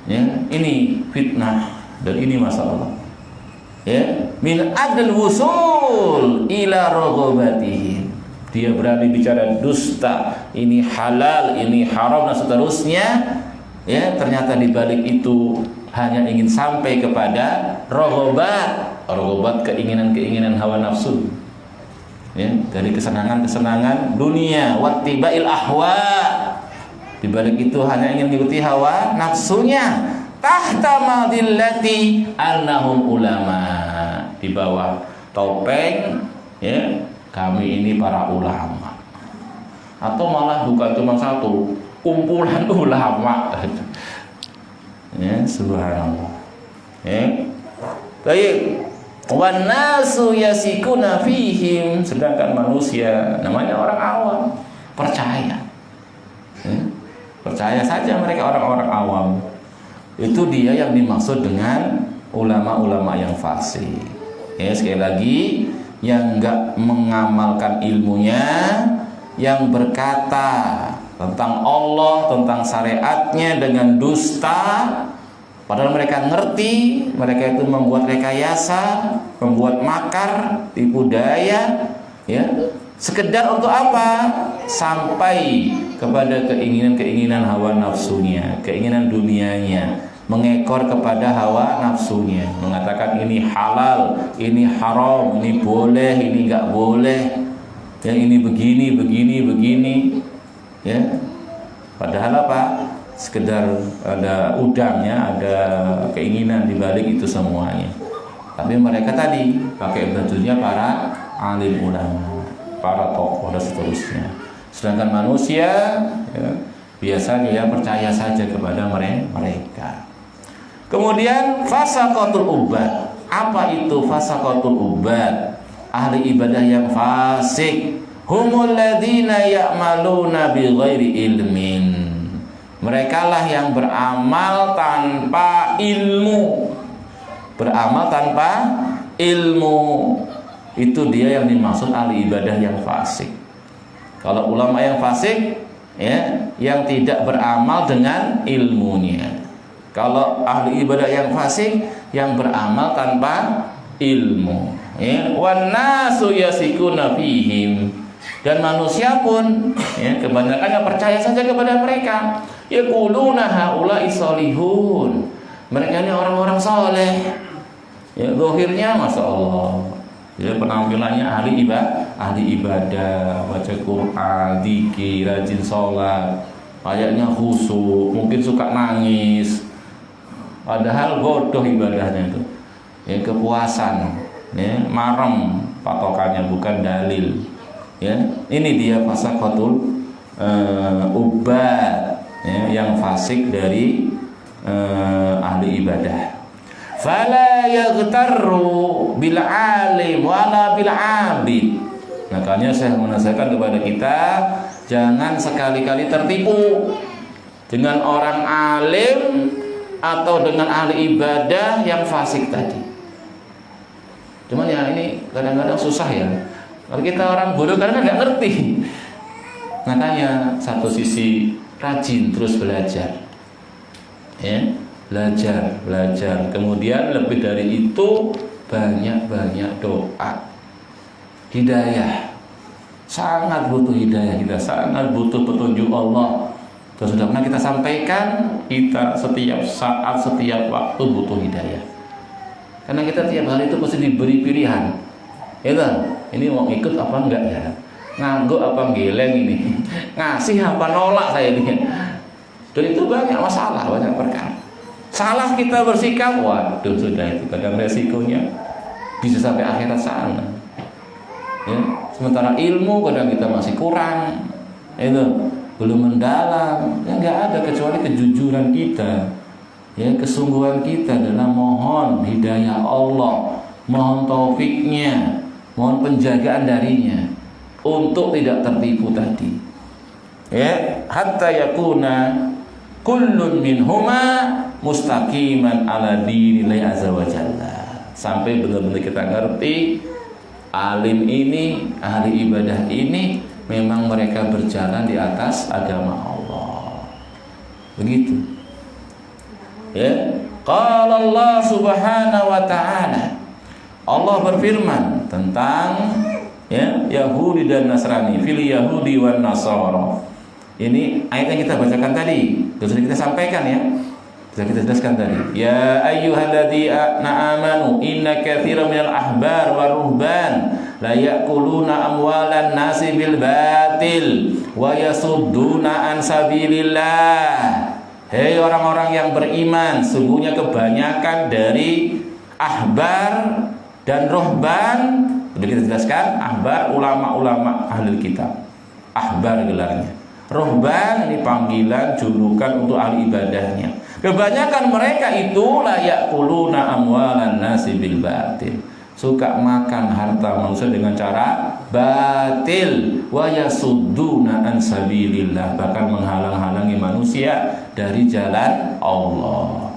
Ya, ini fitnah dan ini masalah. Ya, min adl wusul ila raghabatihim. Dia berani bicara dusta, ini halal, ini haram dan seterusnya. Ya, ternyata di balik itu hanya ingin sampai kepada raghabat, keinginan-keinginan hawa nafsu. Ya, dari kesenangan-kesenangan dunia, wattibail ahwa. Di balik itu hanya ingin mengikuti hawa nafsunya. Tahta madillati annahum ulama. Di bawah topeng, ya, kami ini para ulama. Atau malah bukan cuma satu, kumpulan ulama. Ya, subhanallah. Ya. Baik. Wan nasu yasikuna fihim, sedangkan manusia namanya orang awam percaya. Ya. Percaya saja mereka orang-orang awam. Itu dia yang dimaksud dengan ulama-ulama yang fasik. Ya, sekali lagi yang enggak mengamalkan ilmunya, yang berkata tentang Allah, tentang syariatnya dengan dusta, padahal mereka ngerti, mereka itu membuat rekayasa, membuat makar, tipu daya, ya, sekedar untuk apa? Sampai kepada keinginan-keinginan hawa nafsunya, keinginan dunianya, mengekor kepada hawa nafsunya, mengatakan ini halal, ini haram, ini boleh, ini enggak boleh, yang ini begini, ya. Padahal apa? Sekedar ada udangnya, ada keinginan di balik itu semuanya. Tapi mereka tadi pakai bajunya para alim ulama, para tokoh dan seterusnya. Sedangkan manusia, ya, biasanya ya percaya saja kepada mereka. Kemudian fasaqatul ubad. Apa itu fasaqatul ubad? Ahli ibadah yang fasik. Humul ladzina ya'maluna bighairi ilmin. Merekalah yang beramal tanpa ilmu. Beramal tanpa ilmu. Itu dia yang dimaksud ahli ibadah yang fasik. Kalau ulama yang fasik, ya, yang tidak beramal dengan ilmunya. Kalau ahli ibadah yang fasik, yang beramal tanpa ilmu. Ya, wan nasu yasikuna fihim. Dan manusia pun ya, kebanyakannya percaya saja kepada mereka. Yaquluna haula'i sholihun. Mereka ini orang-orang soleh. Ya, zahirnya Masya Allah. Ya, penampilannya ahli ibadah, baca Quran, zikir, rajin sholat, kayaknya khusyuk, mungkin suka nangis. Padahal bodoh ibadahnya itu. Ya, kepuasan, ya, marem patokannya bukan dalil. Ya, ini dia fasaqatul ubad, ya, yang fasik dari ahli ibadah. Fala yaghtarru bil alim wala bil abid. Makanya saya menasihatkan kepada kita, jangan sekali-kali tertipu dengan orang alim atau dengan ahli ibadah yang fasik tadi. Cuman ya ini kadang-kadang susah ya. Kalau kita orang bodoh kadang-kadang nggak ngerti. Makanya satu sisi rajin terus belajar, ya, belajar. Kemudian lebih dari itu banyak doa. Hidayah, sangat butuh hidayah kita, sangat butuh petunjuk Allah. Terus sudah pernah kita sampaikan, kita setiap saat, setiap waktu butuh hidayah. Karena kita tiap hari itu pasti diberi pilihan. Ya, ini mau ikut apa enggak ya? Ngangguk apa geleng ini? Ngasih apa nolak saya ini? Dan itu banyak masalah, banyak perkara. Salah kita bersikap, waduh sudah itu kadang resikonya bisa sampai akhirat sana. Ya, sementara ilmu kadang kita masih kurang, itu belum mendalam. Ya, nggak ada kecuali kejujuran kita, ya, kesungguhan kita dalam mohon hidayah Allah, mohon taufiknya, mohon penjagaan darinya untuk tidak tertipu tadi. Ya, hatta yakuna kullun minhuma mustaqiman ala dinillahi azza wa jalla. Sampai benar-benar kita ngerti alim ini, ahli ibadah ini memang mereka berjalan di atas agama Allah. Begitu. Ya, qala Allah Subhanahu wa ta'ala. Allah berfirman tentang, ya, Yahudi dan Nasrani, fil Yahudi wan Nasara. Ini ayat yang kita bacakan tadi, sudah kita sampaikan ya. Sudah kita jelaskan tadi. Ya ayyuhalladzina amanu inna katsiran minal ahbar war ruhban la ya'kuluna amwalan nasi bil batil wa yasudduna an sabilillah. Hei orang-orang yang beriman, sungguhnya kebanyakan dari ahbar dan ruhban, sudah kita jelaskan, ahbar ulama-ulama ahli kitab. Ahbar gelarnya. Ruhban ini panggilan julukan untuk ahli ibadahnya. Kebanyakan mereka itu la ya'kuluna amwalan nasi bil batil. Suka makan harta manusia dengan cara batil, wa yasudduna an sabilillah, bahkan menghalang-halangi manusia dari jalan Allah.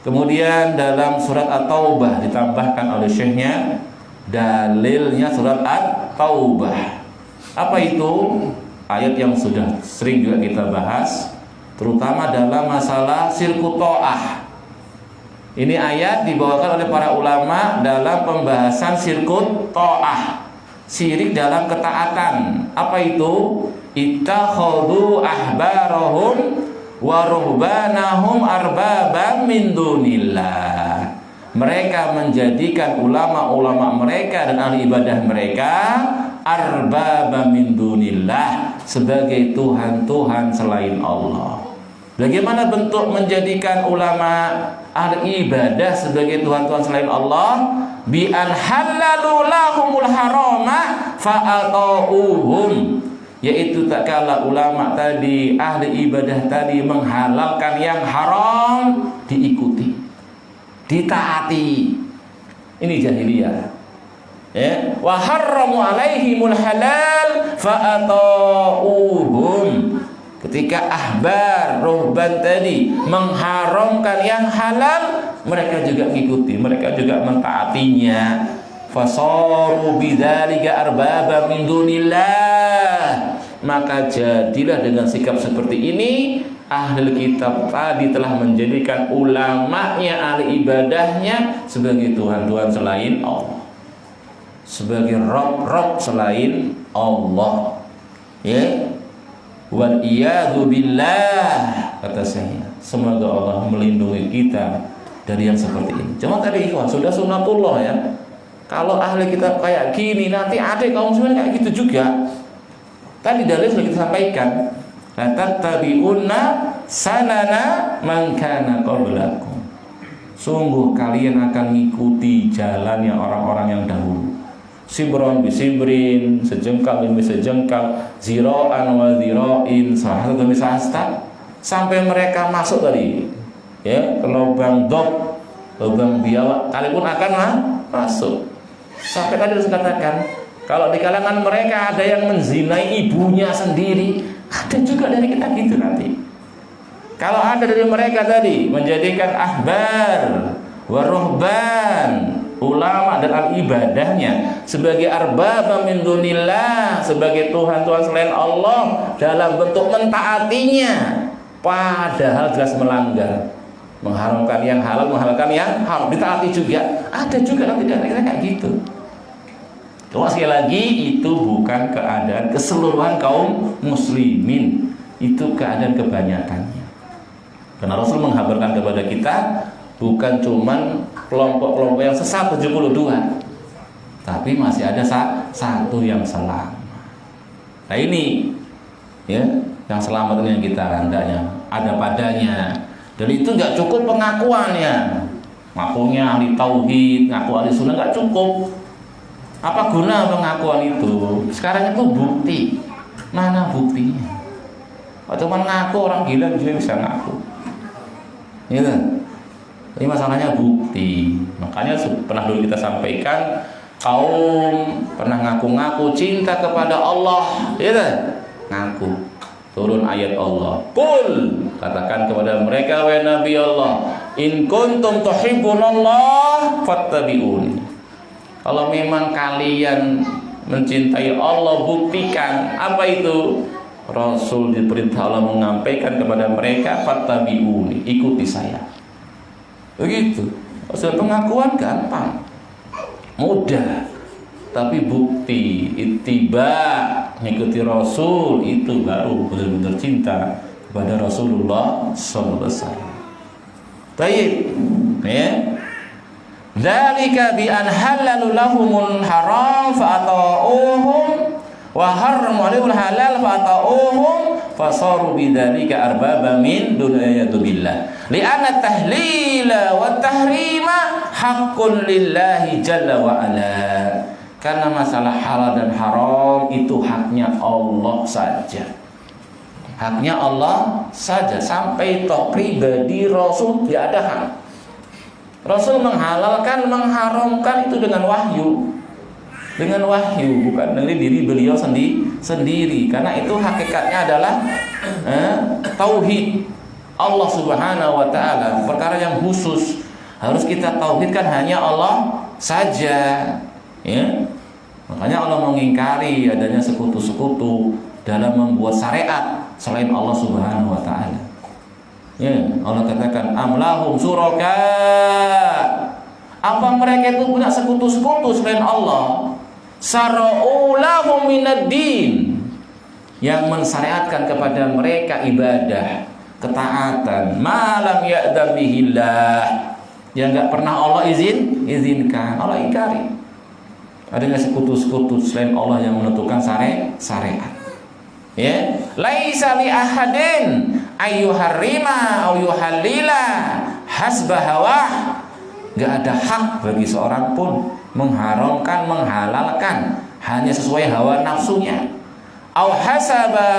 Kemudian dalam surat At-Taubah ditambahkan oleh syekhnya, dalilnya surat At-Taubah. Apa itu? Ayat yang sudah sering juga kita bahas, terutama dalam masalah syirku ta'ah. Ini ayat dibawakan oleh para ulama dalam pembahasan syirku ta'ah, syirik dalam ketaatan. Apa itu? Ittakhadhu ahbarahum wa ruhbanahum arbabam min dunillah. Mereka menjadikan ulama-ulama mereka dan ahli ibadah mereka arbabam min dunillah, sebagai Tuhan-Tuhan selain Allah. Bagaimana bentuk menjadikan ulama ahli ibadah sebagai Tuhan-Tuhan selain Allah? Bi an halalu lahumul harama fa'ata'uhum, yaitu tak kala ulama tadi, ahli ibadah tadi menghalalkan yang haram, diikuti, ditaati. Ini jahiliyah. Ya, wa harramu alaihimul halal fa'ata'uhum. Ketika ahbar, ruhban tadi mengharamkan yang halal, mereka juga mengikuti, mereka juga mentaatinya. Fasaru bidzalika arbaba min dunillah. Maka jadilah dengan sikap seperti ini, ahli kitab tadi telah menjadikan ulamanya, ahli ibadahnya sebagai Tuhan-Tuhan selain Allah, sebagai Rob selain Allah. Ya. Wal iyadu billah, kata saya. Semoga Allah melindungi kita dari yang seperti ini. Cuma tadi ikhwan, sudah sunnatullah ya. Kalau ahli kita kayak gini, nanti ada kaum muslimin kayak gitu juga. Tadi dalil sudah kita sampaikan. La tattabi'unna sanana man kana qablakum. Sungguh kalian akan mengikuti jalannya orang-orang yang dahulu. Sibron bisibrin, sejengkal demi sejengkal, zira'an wa zira'in, sahasta demi sahasta, sampai mereka masuk tadi ya ke lubang dob, lubang biawak, kalian pun akan masuk. Sampai tadi harus katakan, kalau di kalangan mereka ada yang menzinai ibunya sendiri, ada juga dari kita gitu nanti. Kalau ada dari mereka tadi menjadikan ahbar waruhban, ulama dan al-ibadahnya sebagai arbaba min dunillah, sebagai Tuhan-Tuhan selain Allah dalam bentuk mentaatinya, padahal jelas melanggar, mengharamkan yang halal, menghalalkan yang haram, ditaati juga. Ada juga nanti dari kita kayak gitu. Cuma sekali lagi itu bukan keadaan keseluruhan kaum muslimin, itu keadaan kebanyakannya. Karena Rasul menghabarkan kepada kita bukan cuman kelompok-kelompok yang sesat 72, tapi masih ada satu yang selamat. Nah ini ya, yang selamat ini yang kita hendaknya ada padanya. Dan itu nggak cukup pengakuannya, ngakunya ahli tauhid, ngaku ahli sunnah nggak cukup. Apa guna pengakuan itu? Sekarang itu bukti. Mana buktinya? Kalau cuma ngaku, orang gila bisa ngaku. Gitu. Ini masalahnya bukti. Makanya pernah dulu kita sampaikan, kaum pernah ngaku-ngaku cinta kepada Allah, gitu. Ngaku. Turun ayat Allah. Qul, katakan kepada mereka, wahai Nabi Allah, in kuntum tuhibbunallah fattabi'uni. Kalau memang kalian mencintai Allah, buktikan. Apa itu? Rasul diperintah Allah menyampaikan kepada mereka, fattabi'uni, ikuti saya. Begitu. Soal pengakuan gampang, mudah, tapi bukti ittiba, mengikuti Rasul, itu baru benar-benar cinta kepada Rasulullah sallallahu alaihi wasallam. Baik, ya. Dzalika bi an halalu lahumul haram fa ata'uhum wa harramu alaihimul halal fa ata'uhum fasaru bidzalika arbaba min dunayatu billah li'anna tahlila wa tahrima haqqun lillahi jalla wa ala. Karena masalah halal dan haram itu haknya Allah saja, haknya Allah saja. Sampai toh pribadi Rasul tidak ada hak. Rasul menghalalkan, mengharamkan itu dengan wahyu, bukan dari diri beliau sendiri. Karena itu hakikatnya adalah tauhid Allah Subhanahu wa taala, perkara yang khusus harus kita tauhidkan hanya Allah saja. Ya. Makanya Allah mengingkari adanya sekutu-sekutu dalam membuat syariat selain Allah Subhanahu wa taala. Ya, Allah katakan amlahum suraka. Apa mereka itu punya sekutu-sekutu selain Allah? Sara'u lahum minad-din, yang mensyariatkan kepada mereka ibadah, ketaatan, malam ya'dzan bihillah, yang enggak pernah Allah izinkan. Allah ingkari adanya sekutu-sekutu selain Allah yang menentukan syariat. Ya, laisa li ahadin ayyuharrima aw yuhallila hasba hawah. Enggak ada hak bagi seorang pun mengharamkan, menghalalkan hanya sesuai hawa nafsunya. Aw hasaba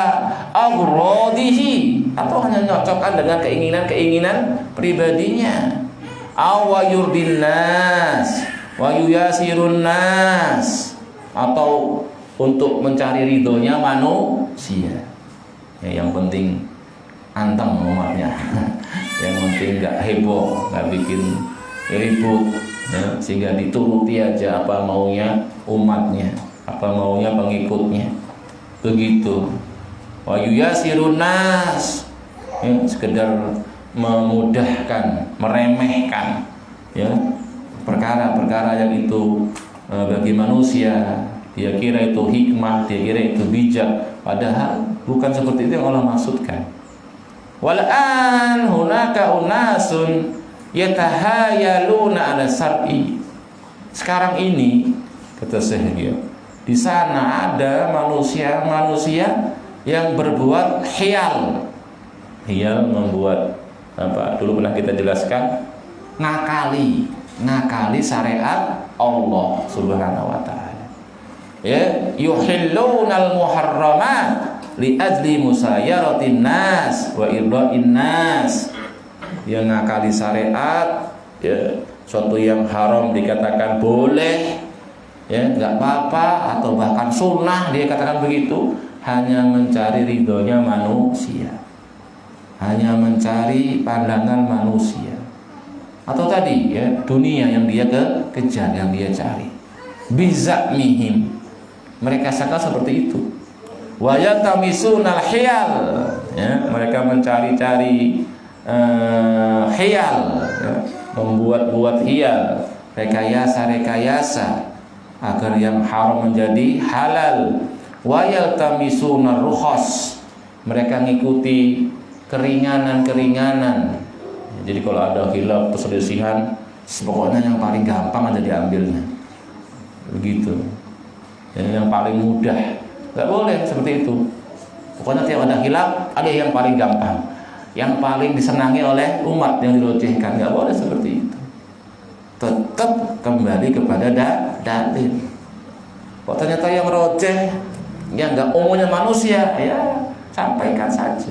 aghradihi, atau hanya nyocokkan dengan keinginan-keinginan pribadinya. Aw yurdin nas wa yuyasirun nas, atau untuk mencari ridhonya manusia. Ya, yang penting anteng umatnya. Yang penting enggak heboh, enggak bikin ribut, ya, sehingga dituruti aja apa maunya umatnya, apa maunya pengikutnya. Begitu. Wa yuyasirun nas, ya, sekedar memudahkan, meremehkan, ya, perkara-perkara yang itu bagi manusia dia kira itu hikmah, dia kira itu bijak, padahal bukan seperti itu yang Allah maksudkan. Wal'an hunaka unasun yatahayaluna ala sar'i. Sekarang ini kata Syekh, di sana ada manusia yang berbuat khiyal. Khiyal membuat apa? Dulu pernah kita jelaskan, ngakali syariat Allah Subhanahu wa taala. Ya, yuhillunal muharramat li ajli musayaratin nas wa irda'in nas. Yang ngakali syariat, ya, suatu yang haram dikatakan boleh, ya, enggak apa-apa, atau bahkan sunnah dia katakan begitu, hanya mencari ridhonya manusia, hanya mencari pandangan manusia, atau tadi ya dunia yang dia kejar, yang dia cari. Bizakmihim, mereka sangka seperti itu. Wa yatamisunal hiyal, ya, mereka mencari-cari hiyal, ya, membuat-buat hiyal, rekayasa agar yang haram menjadi halal. Wa yaltamisuna rukhas, mereka ngikuti keringanan. Jadi kalau ada khilaf perselisihan, pokoknya yang paling gampang aja diambilnya. Begitu. Yang paling mudah. Enggak boleh seperti itu. Pokoknya tiap ada khilaf, ada yang paling gampang, yang paling disenangi oleh umat yang dirojehkan. Enggak boleh seperti itu. Tetap kembali kepada dalil. Kok ternyata yang rojeh, yang enggak umumnya manusia, ya sampaikan saja.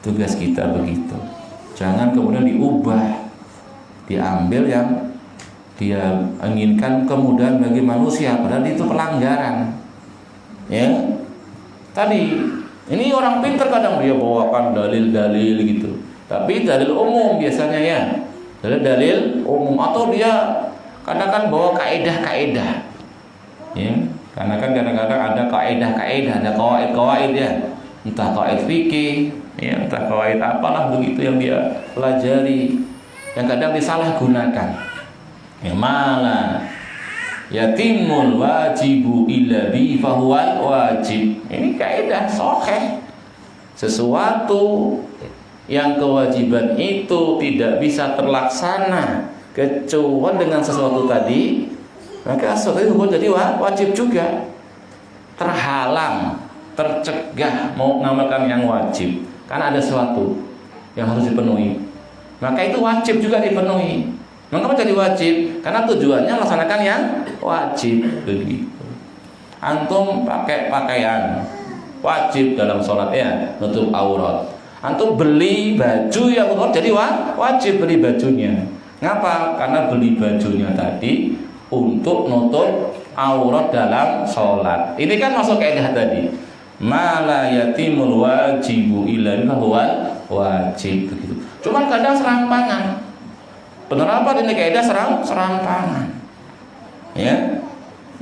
Tugas kita begitu. Jangan kemudian diubah, diambil yang dia inginkan kemudahan bagi manusia, padahal itu pelanggaran. Ya, tadi ini orang pintar kadang dia bawakan dalil-dalil gitu, tapi dalil umum biasanya, ya, dalil umum, atau dia kadang-kadang bawa kaidah-kaidah, ya, karena kan kadang-kadang ada kaidah-kaidah, ada qawaid-qawaid, ya, entah qawaid fikih, ya, entah qawaid apalah begitu yang dia pelajari, yang kadang disalahgunakan. Ya, malah yatimul wajibu illa bi fahuwal wajib. Ini kaidah sahih. Sesuatu yang kewajiban itu tidak bisa terlaksana kecuali dengan sesuatu tadi, maka sesuatu itu jadi wajib juga. Terhalang, tercegah mau mengamalkan yang wajib, karena ada sesuatu yang harus dipenuhi, maka itu wajib juga dipenuhi. Mengapa jadi wajib? Karena tujuannya melaksanakan yang wajib. Begitu. Antum pakai pakaian wajib dalam sholat, ya, nutup aurat. Antum beli baju yang jadi wajib beli bajunya. Ngapa? Karena beli bajunya tadi untuk nutup aurat dalam sholat. Ini kan masuk kaidah tadi. Mala yatimul wajibu illa huwal wajib. Begitu. Cuman kadang serampangan. Penerapan ini kaidah serampangan, ya,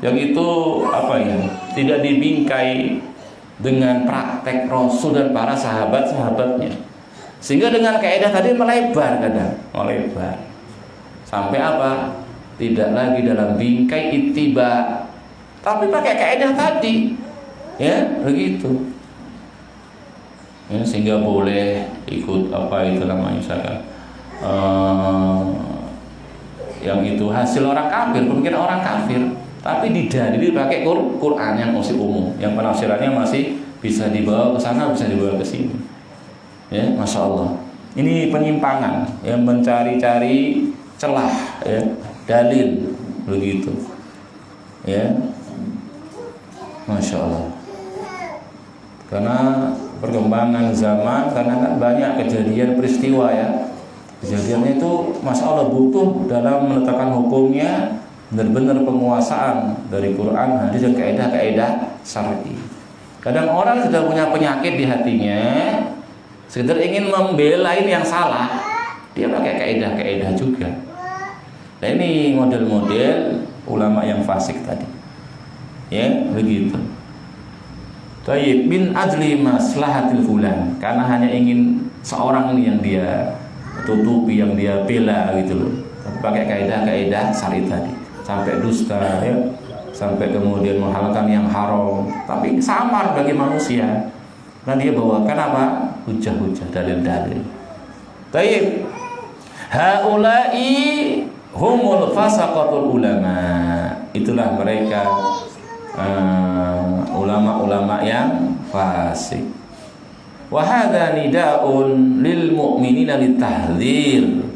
yang itu apa ya, tidak dibingkai dengan praktek Rasul dan para sahabat-sahabatnya, sehingga dengan kaidah tadi melebar sampai apa? Tidak lagi dalam bingkai ittiba, tapi pakai kaidah tadi, ya, begitu, ya, sehingga boleh ikut apa itu namanya misalkan. Yang itu hasil orang kafir, pemikiran orang kafir, tapi didalili pakai Quran yang masih umum, yang penafsirannya masih bisa dibawa ke sana, bisa dibawa ke sini. Ya, masya Allah. Ini penyimpangan yang mencari-cari celah, ya, dalil begitu. Ya, masya Allah. Karena perkembangan zaman, karena kan banyak kejadian peristiwa, ya. Kejadiannya itu masya Allah butuh dalam menetapkan hukumnya benar-benar penguasaan dari Quran, hadis, dan kaidah-kaidah syar'i. Kadang orang sudah punya penyakit di hatinya, sekedar ingin membela ini yang salah, dia pakai kaidah-kaidah juga. Nah, ini model-model ulama yang fasik tadi, ya, begitu. Tayyib min ajli maslahatil fulan, karena hanya ingin seorang ini yang dia tutupi, yang dia bela gitu loh, pakai kaidah-kaidah syar'i tadi, sampai dusta, ya, sampai kemudian menghalalkan yang haram, tapi samar bagi manusia. Nah dia bawakan apa? Hujah-hujah, dalil-dalil. Taib. Haula'i humul fasaqatul ulama. Itulah mereka ulama-ulama yang fasik. Wa hadza nida'un lil mu'minina litahdzir.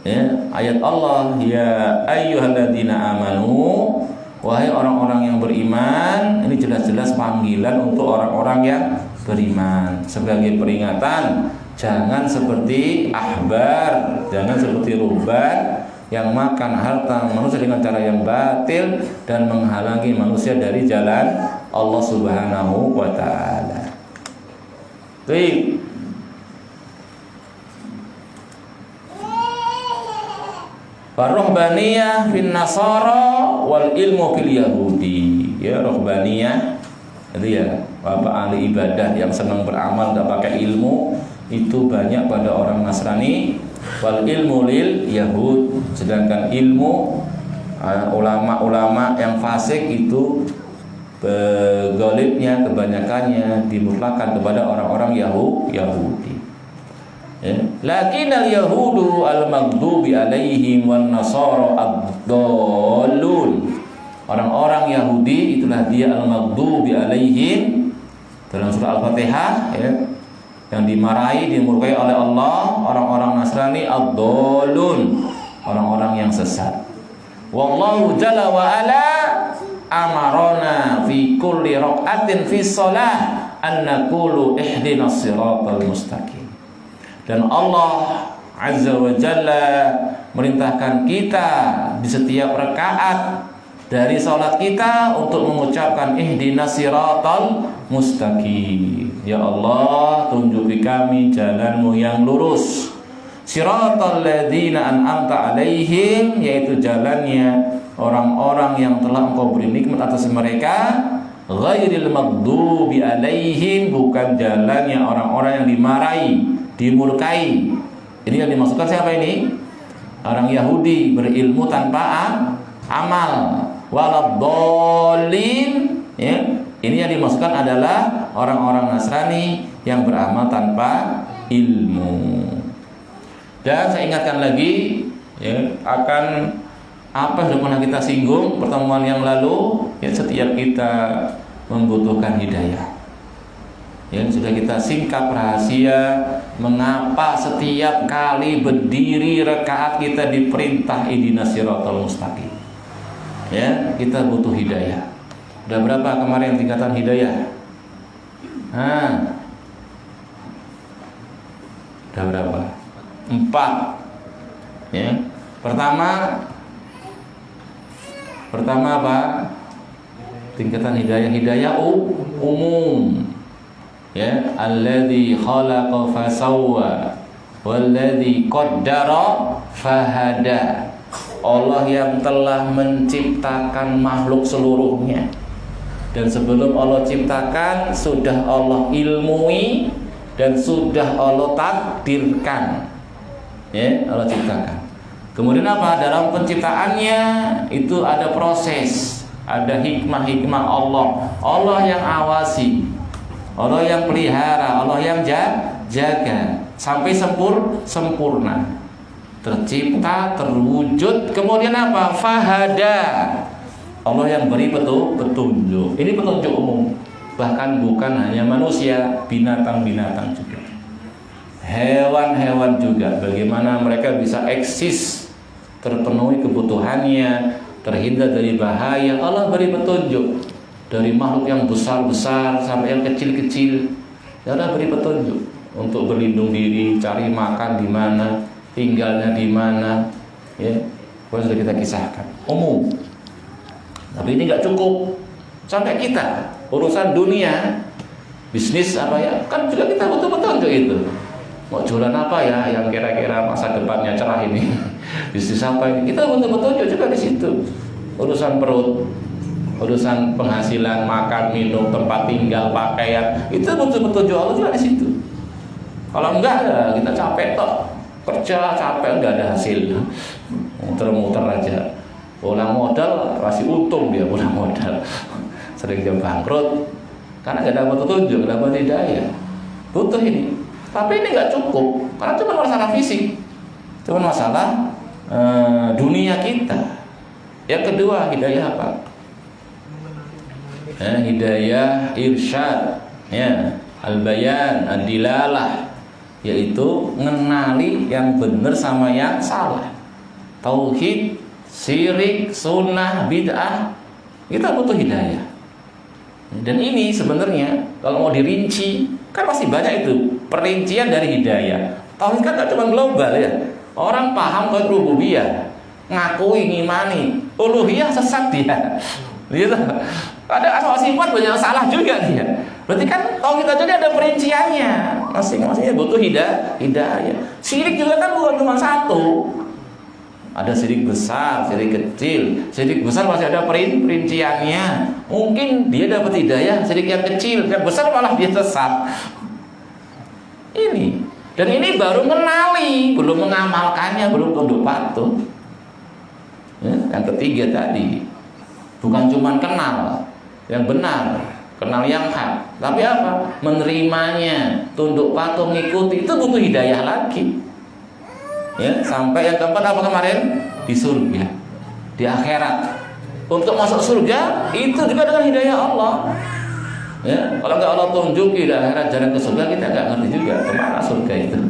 Ya, ayat Allah, ya ayyuhalladzina amanu, wahai orang-orang yang beriman. Ini jelas-jelas panggilan untuk orang-orang yang beriman sebagai peringatan, jangan seperti ahbar, jangan seperti ruhban yang makan harta manusia dengan cara yang batil dan menghalangi manusia dari jalan Allah Subhanahu wa taala. Baik. Ruhbaniyah fin nasara wal ilmu fil yahudi. Ya, ruhbaniyah itu ya, bapak ahli ibadah yang senang beramal enggak pakai ilmu, itu banyak pada orang Nasrani. Wal ilmu lil yahud, sedangkan ilmu ulama-ulama yang fasik itu golibnya, kebanyakannya dimutlakan kepada orang-orang Yahudi. Ya. Lakinnal yahudu al-maghdubi alaihim wan nasara ad-dallun. Orang-orang Yahudi itulah dia al-maghdubi alaihim dalam surah Al-Fatihah, ya, yang dimarahi, dimurkai oleh Allah. Orang-orang Nasrani ad-dallun, orang-orang yang sesat. Wallahu jalla wa ala amarona fi kulli raqatin fi shalah an naqulu ihdinas siratal mustaqim. Dan Allah Azza wa Jalla merintahkan kita di setiap rakaat dari salat kita untuk mengucapkan ihdinas siratal mustaqim. Ya Allah, tunjuki kami jalanmu yang lurus. Siratal ladzina an'amta alaihim, yaitu jalannya orang-orang yang telah Engkau beri nikmat atas mereka. Ghairil maghdubi alaihim, bukan jalannya orang-orang yang dimarahi, dimurkai. Ini yang dimaksudkan siapa ini? Orang Yahudi berilmu tanpa amal. Waladhdallin, ya. Ini yang dimaksudkan adalah orang-orang Nasrani yang beramal tanpa ilmu. Dan saya ingatkan lagi, ya, akan apa yang pernah kita singgung pertemuan yang lalu, ya, setiap kita membutuhkan hidayah. Ya, sudah kita singkap rahasia mengapa setiap kali berdiri rakaat kita diperintah ihdinas siratal mustaqim. Ya, kita butuh hidayah. Udah berapa kemarin tingkatan hidayah? Udah berapa? 4. Ya. Pertama apa? Tingkatan hidayah umum. Ya, alladzi khalaqa fasawwa walladzi qaddara fahada. Allah yang telah menciptakan makhluk seluruhnya. Dan sebelum Allah ciptakan sudah Allah ilmui dan sudah Allah takdirkan. Ya, Allah ciptakan. Kemudian apa? Dalam penciptaannya itu ada proses, ada hikmah-hikmah Allah. Allah yang awasi, Allah yang pelihara, Allah yang jaga sampai sempurna. Tercipta, terwujud, kemudian apa? Fahada. Allah yang beri petunjuk. Ini petunjuk umum. Bahkan bukan hanya manusia, binatang-binatang juga. Hewan-hewan juga. Bagaimana mereka bisa eksis, terpenuhi kebutuhannya, terhindar dari bahaya. Allah beri petunjuk. Dari makhluk yang besar-besar sampai yang kecil-kecil. Allah beri petunjuk untuk berlindung diri, cari makan di mana, tinggalnya di mana. Ya, sudah kita kisahkan. Umum. Tapi ini nggak cukup. Sampai kita urusan dunia, bisnis apa ya, kan juga kita butuh petunjuk itu. Mau jualan apa ya yang kira-kira masa depannya cerah ini? Bisnis apa ini? Kita butuh petunjuk juga di situ. Urusan perut, urusan penghasilan, makan, minum, tempat tinggal, pakaian, itu butuh petunjuk Allah juga di situ. Kalau enggak ada, kita capek toh, kerja capek enggak ada hasil, muter-muter aja. Pulang modal masih untung dia pulang modal. Sering dia bangkrut karena nggak dapat petunjuk, nggak dapat hidayah. Butuh ini. Tapi ini nggak cukup karena cuma masalah fisik, cuma masalah dunia kita. Yang kedua, hidayah apa? Hidayah irsyad, ya, al-bayan, ad-dilalah, yaitu ngenali yang benar sama yang salah. Tauhid, syirik, sunnah, bid'ah, kita butuh hidayah. Dan ini sebenarnya kalau mau dirinci kan masih banyak itu perincian dari hidayah. Tauhid kan gak cuma global ya. Orang paham tauhid rububiyah, ngakui ngimani, uluhiyah sesat dia. Gitu. Ada asal sifat banyak salah juga dia. Berarti kan tauhid aja ada perinciannya. Masing-masingnya butuh hidayah. Syirik juga kan bukan cuma satu. Ada syirik besar, syirik kecil. Syirik besar masih ada perinciannya. Mungkin dia dapat hidayah syirik yang kecil, yang besar malah dia sesat. Ini. Dan ini baru mengenali, belum mengamalkannya, belum tunduk patuh. Ya, yang ketiga tadi, bukan cuma kenal yang benar, kenal yang hak, tapi apa? Menerimanya, tunduk patuh, mengikuti, itu butuh hidayah lagi. Ya, sampai yang keempat apa kemarin? Di surga, di akhirat. Untuk masuk surga itu juga dengan hidayah Allah. Ya, kalau nggak Allah tunjuki di akhirat jalan ke surga, kita nggak ngerti juga kemana surga itu.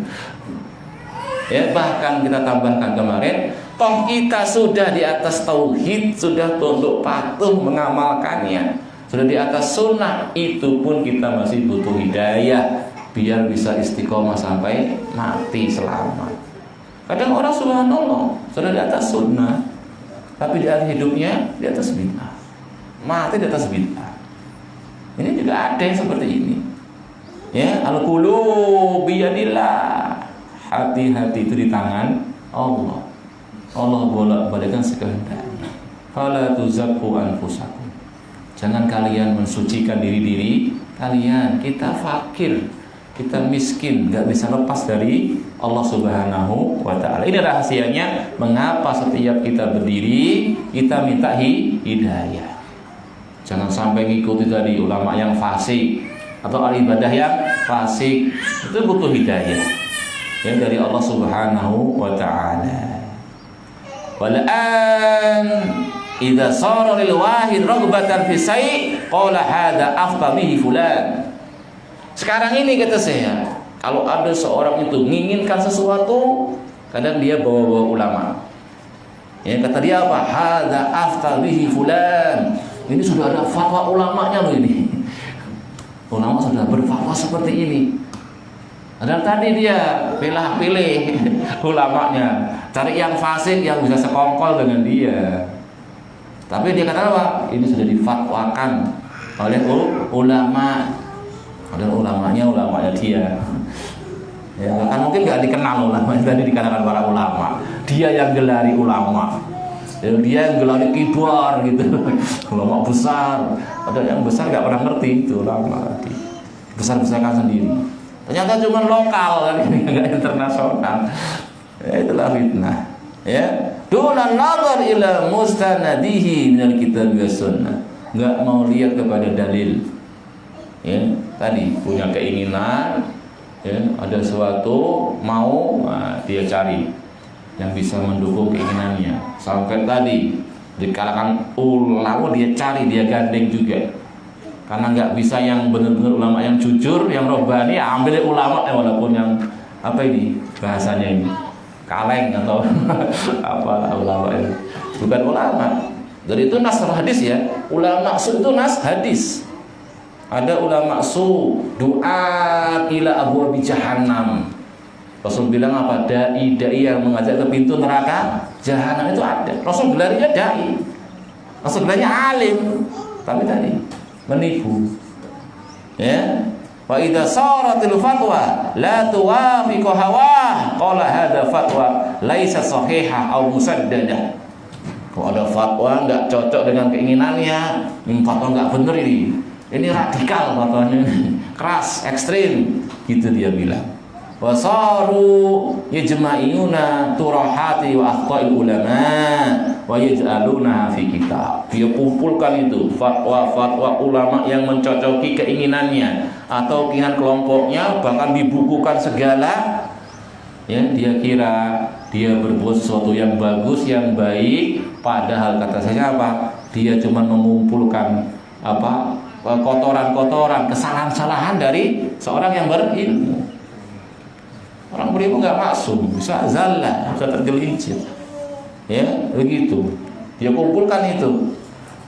Ya, bahkan kita tambahkan kemarin, toh kita sudah di atas tauhid, sudah tunduk patuh mengamalkannya, sudah di atas sunnah, itu pun kita masih butuh hidayah biar bisa istiqomah sampai mati selamat. Kadang orang subhanallah sudah di atas sunnah, tapi di akhir hidupnya di atas bid'ah, mati di atas bid'ah. Ini juga ada yang seperti ini. Ya, al-qulub biyadillah. Hati-hati itu di tangan Allah. Allah bolak-balikkan sekehendaknya. Fala tuzakku anfusakum. Jangan kalian mensucikan diri-diri kalian. Kita fakir, kita miskin, nggak bisa lepas dari Allah Subhanahu wa ta'ala. Ini rahasianya mengapa setiap kita berdiri kita minta hidayah. Jangan sampai ngikuti tadi ulama yang fasik atau ahli ibadah yang fasik. Itu butuh hidayah yang dari Allah Subhanahu wa ta'ala. Wal'an idza sara lil wahid raghbatan fi syai' qala hadza afta bihi fulan. Sekarang ini kata saya, kalau ada seorang itu menginginkan sesuatu, kadang dia bawa-bawa ulama. Ya, kata dia apa? Hadza afta bihi fulan. Ini sudah ada fatwa ulamanya loh ini. Ulama sudah berfatwa seperti ini. Padahal tadi dia pilih ulamanya, cari yang fasik yang bisa sekongkol dengan dia. Tapi dia kata apa? Ini sudah difatwakan oleh ulama. Padahal ulamanya dia. Ya, kan mungkin nggak dikenal ulama tadi di kalangan para ulama. Dia yang gelari ulama. Ya, dia yang gelari kibar gitu. Ulama besar. Padahal yang besar nggak pernah ngerti itu ulama tadi. Besar-besarkan sendiri. Ternyata cuma lokal kan, nggak internasional. Ya, itulah fitnah. Ya, duna nazar ila mustanadihi minal kitab was sunnah. Nggak mau lihat kepada dalil. Ya, tadi punya keinginan, ya, ada sesuatu mau, dia cari yang bisa mendukung keinginannya. Sampai tadi di kalangan ulama dia cari, dia gandeng juga. Karena nggak bisa yang benar-benar ulama yang jujur, yang robbani, ya ambil ulama walaupun yang apa ini bahasanya ini kaleng atau apa ulama ini bukan ulama. Dari itu nas hadis ya, ulama itu nas hadis. Ada ulama su doa ila abwabi jahannam. Rasul bilang apa? Dai yang mengajak ke pintu neraka jahanam itu ada. Rasul gelarinya dai. Rasul gelarinya alim. Tapi tadi menipu. Ya. Wa idza saratil fatwa la tuwafiqu hawa qala hadza fatwa laisa sahiha aw musaddadah. Kalau ada fatwa enggak cocok dengan keinginannya, ini fatwa enggak benar ini. Ini radikal fatwanya, keras, ekstrim, gitu dia bilang. wasaru yajma'una turahati wa akhta'il ulama wa yaj'aluna fi kitab. Dia kumpulkan itu fatwa-fatwa ulama yang mencocoki keinginannya atau keinginan kelompoknya, bahkan dibukukan segala. Ya, dia kira dia berbuat sesuatu yang bagus, yang baik, padahal kata saya apa? Dia cuma mengumpulkan kotoran-kotoran, kesalahan-kesalahan dari seorang yang berilmu. Orang berilmu nggak maksum, bisa zallah, bisa tergelincir. Ya, begitu. Dia kumpulkan itu.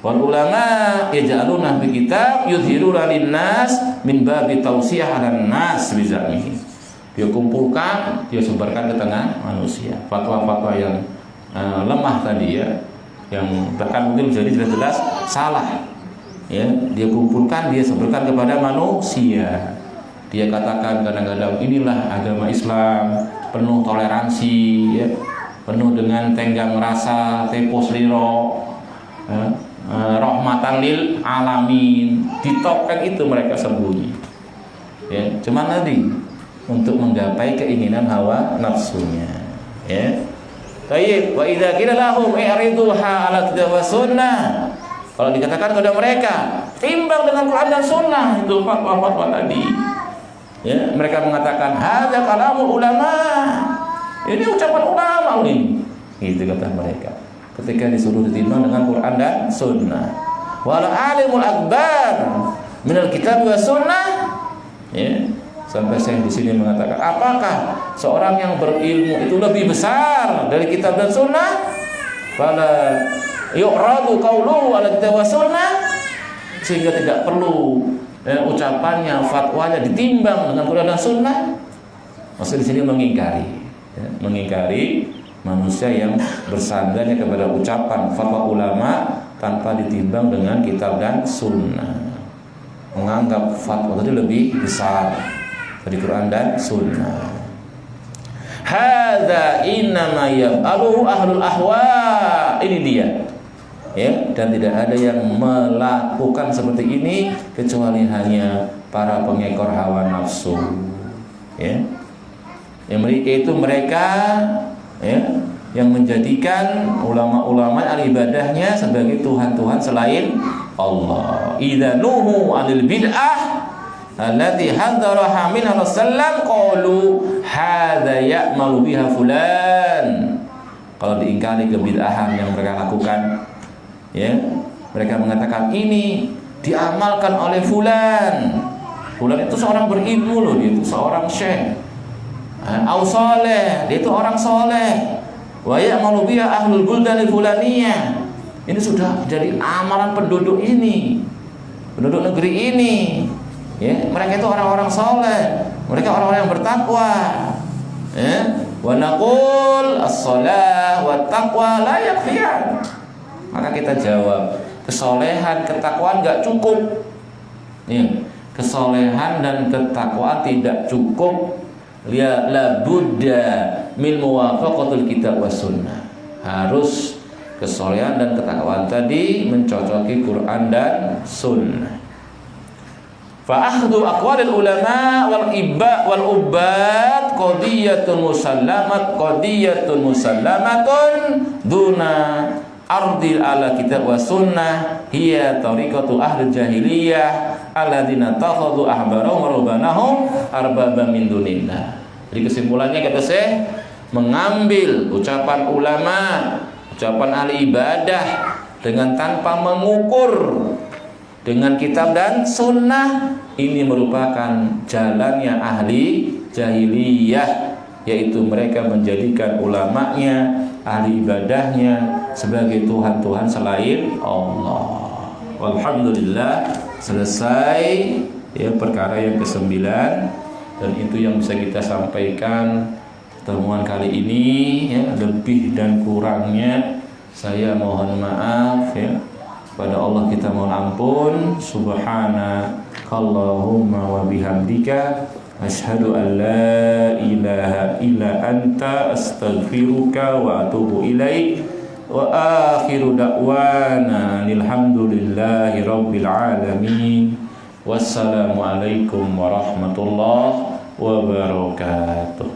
Wal ulama yaj'aluna fi kitab yudhiruna lin-nas min babi tawsiyah 'alan nas bizamihi. Dia kumpulkan, dia sebarkan ke tengah manusia fatwa-fatwa yang lemah tadi ya, yang bahkan mungkin jadi jelas-jelas salah. Ya, dia kumpulkan, dia sebarkan kepada manusia. Dia katakan kadang-kadang inilah agama Islam, penuh toleransi, ya, penuh dengan tenggang rasa, tepos liro, rahmatan lil alamin. Di topeng itu mereka sembunyi. Ya, cuman tadi untuk menggapai keinginan hawa nafsunya. Ya. Baik, wa idza qila lahum i'riduha 'ala kitab wa sunnah. Kalau dikatakan kepada mereka, timbang dengan Quran dan sunnah, itu fatwa-fatwa tadi. Ya, mereka mengatakan hadza kalamul ulama. Ini ucapan ulama ini. Itu kata mereka. Ketika disuruh ditimbang dengan Quran dan sunnah. Wal alimul akbar minal kitab wa sunnah. Ya. Sampai saya di sini mengatakan, apakah seorang yang berilmu itu lebih besar dari kitab dan sunnah? Fala yu'radu qawluhu 'ala kitab wa sunnah, sehingga tidak perlu ucapannya, fatwanya ditimbang dengan Quran dan sunnah. Maksud di sini mengingkari, ya, mengingkari manusia yang bersandarnya kepada ucapan fatwa ulama tanpa ditimbang dengan kitab dan sunnah, menganggap fatwa itu lebih besar dari Quran dan sunnah. Hadza innama yaf'aluhu ahlul ahwa. Ini dia. Ya, dan tidak ada yang melakukan seperti ini kecuali hanya para pengekor hawa nafsu. Ya. Yang itu mereka, ya, yang menjadikan ulama-ulama al-ibadahnya sebagai tuhan-tuhan selain Allah. Idza nuhu 'anil bid'ah allati hadaraha min Rasulullah qalu hadza ya'malu biha fulan. Kalau diingkari kebid'ahan yang mereka lakukan, ya, mereka mengatakan ini diamalkan oleh fulan. Fulan itu seorang berilmu loh, dia itu seorang syekh. Au saleh, dia itu orang soleh. Wa ya'malu biha ahlul buldanil fulaniyah. Ini sudah jadi amalan penduduk ini, penduduk negeri ini. Ya, mereka itu orang-orang soleh, mereka orang-orang yang bertakwa. Ya, wa naqul as-shalah wa taqwa la yakfiyan. Maka kita jawab, kesolehan, ketakwaan enggak cukup. Ya, kesolehan dan ketakwaan tidak cukup. La budda min muwafaqatul kitab was sunnah. Harus kesolehan dan ketakwaan tadi mencocoki Quran dan sunnah. Fa akhdhu aqwalil ulama wal ubad qadiyatun musallamatun duna ardil ala kitab wa sunnah hiya tariqatu ahli jahiliyah alladzina takhadhu ahbarahum wa rubbanahum arbaba min dunillah. Jadi kesimpulannya kata saya, mengambil ucapan ulama, ucapan ahli ibadah dengan tanpa mengukur dengan kitab dan sunnah, ini merupakan jalannya ahli jahiliyah, yaitu mereka menjadikan ulamanya, ahli ibadahnya sebagai tuhan-tuhan selain Allah. Alhamdulillah, selesai ya perkara yang ke-9, dan itu yang bisa kita sampaikan pertemuan kali ini. Ya, lebih dan kurangnya saya mohon maaf ya. Pada Allah kita mohon ampun. Subhanakallahumma wa bihamdika asyhadu an la ilaha illa anta astaghfiruka wa atubu ilaik. Wa akhiru da'wana alhamdulillahi rabbil alamin. Wassalamualaikum warahmatullahi wabarakatuh.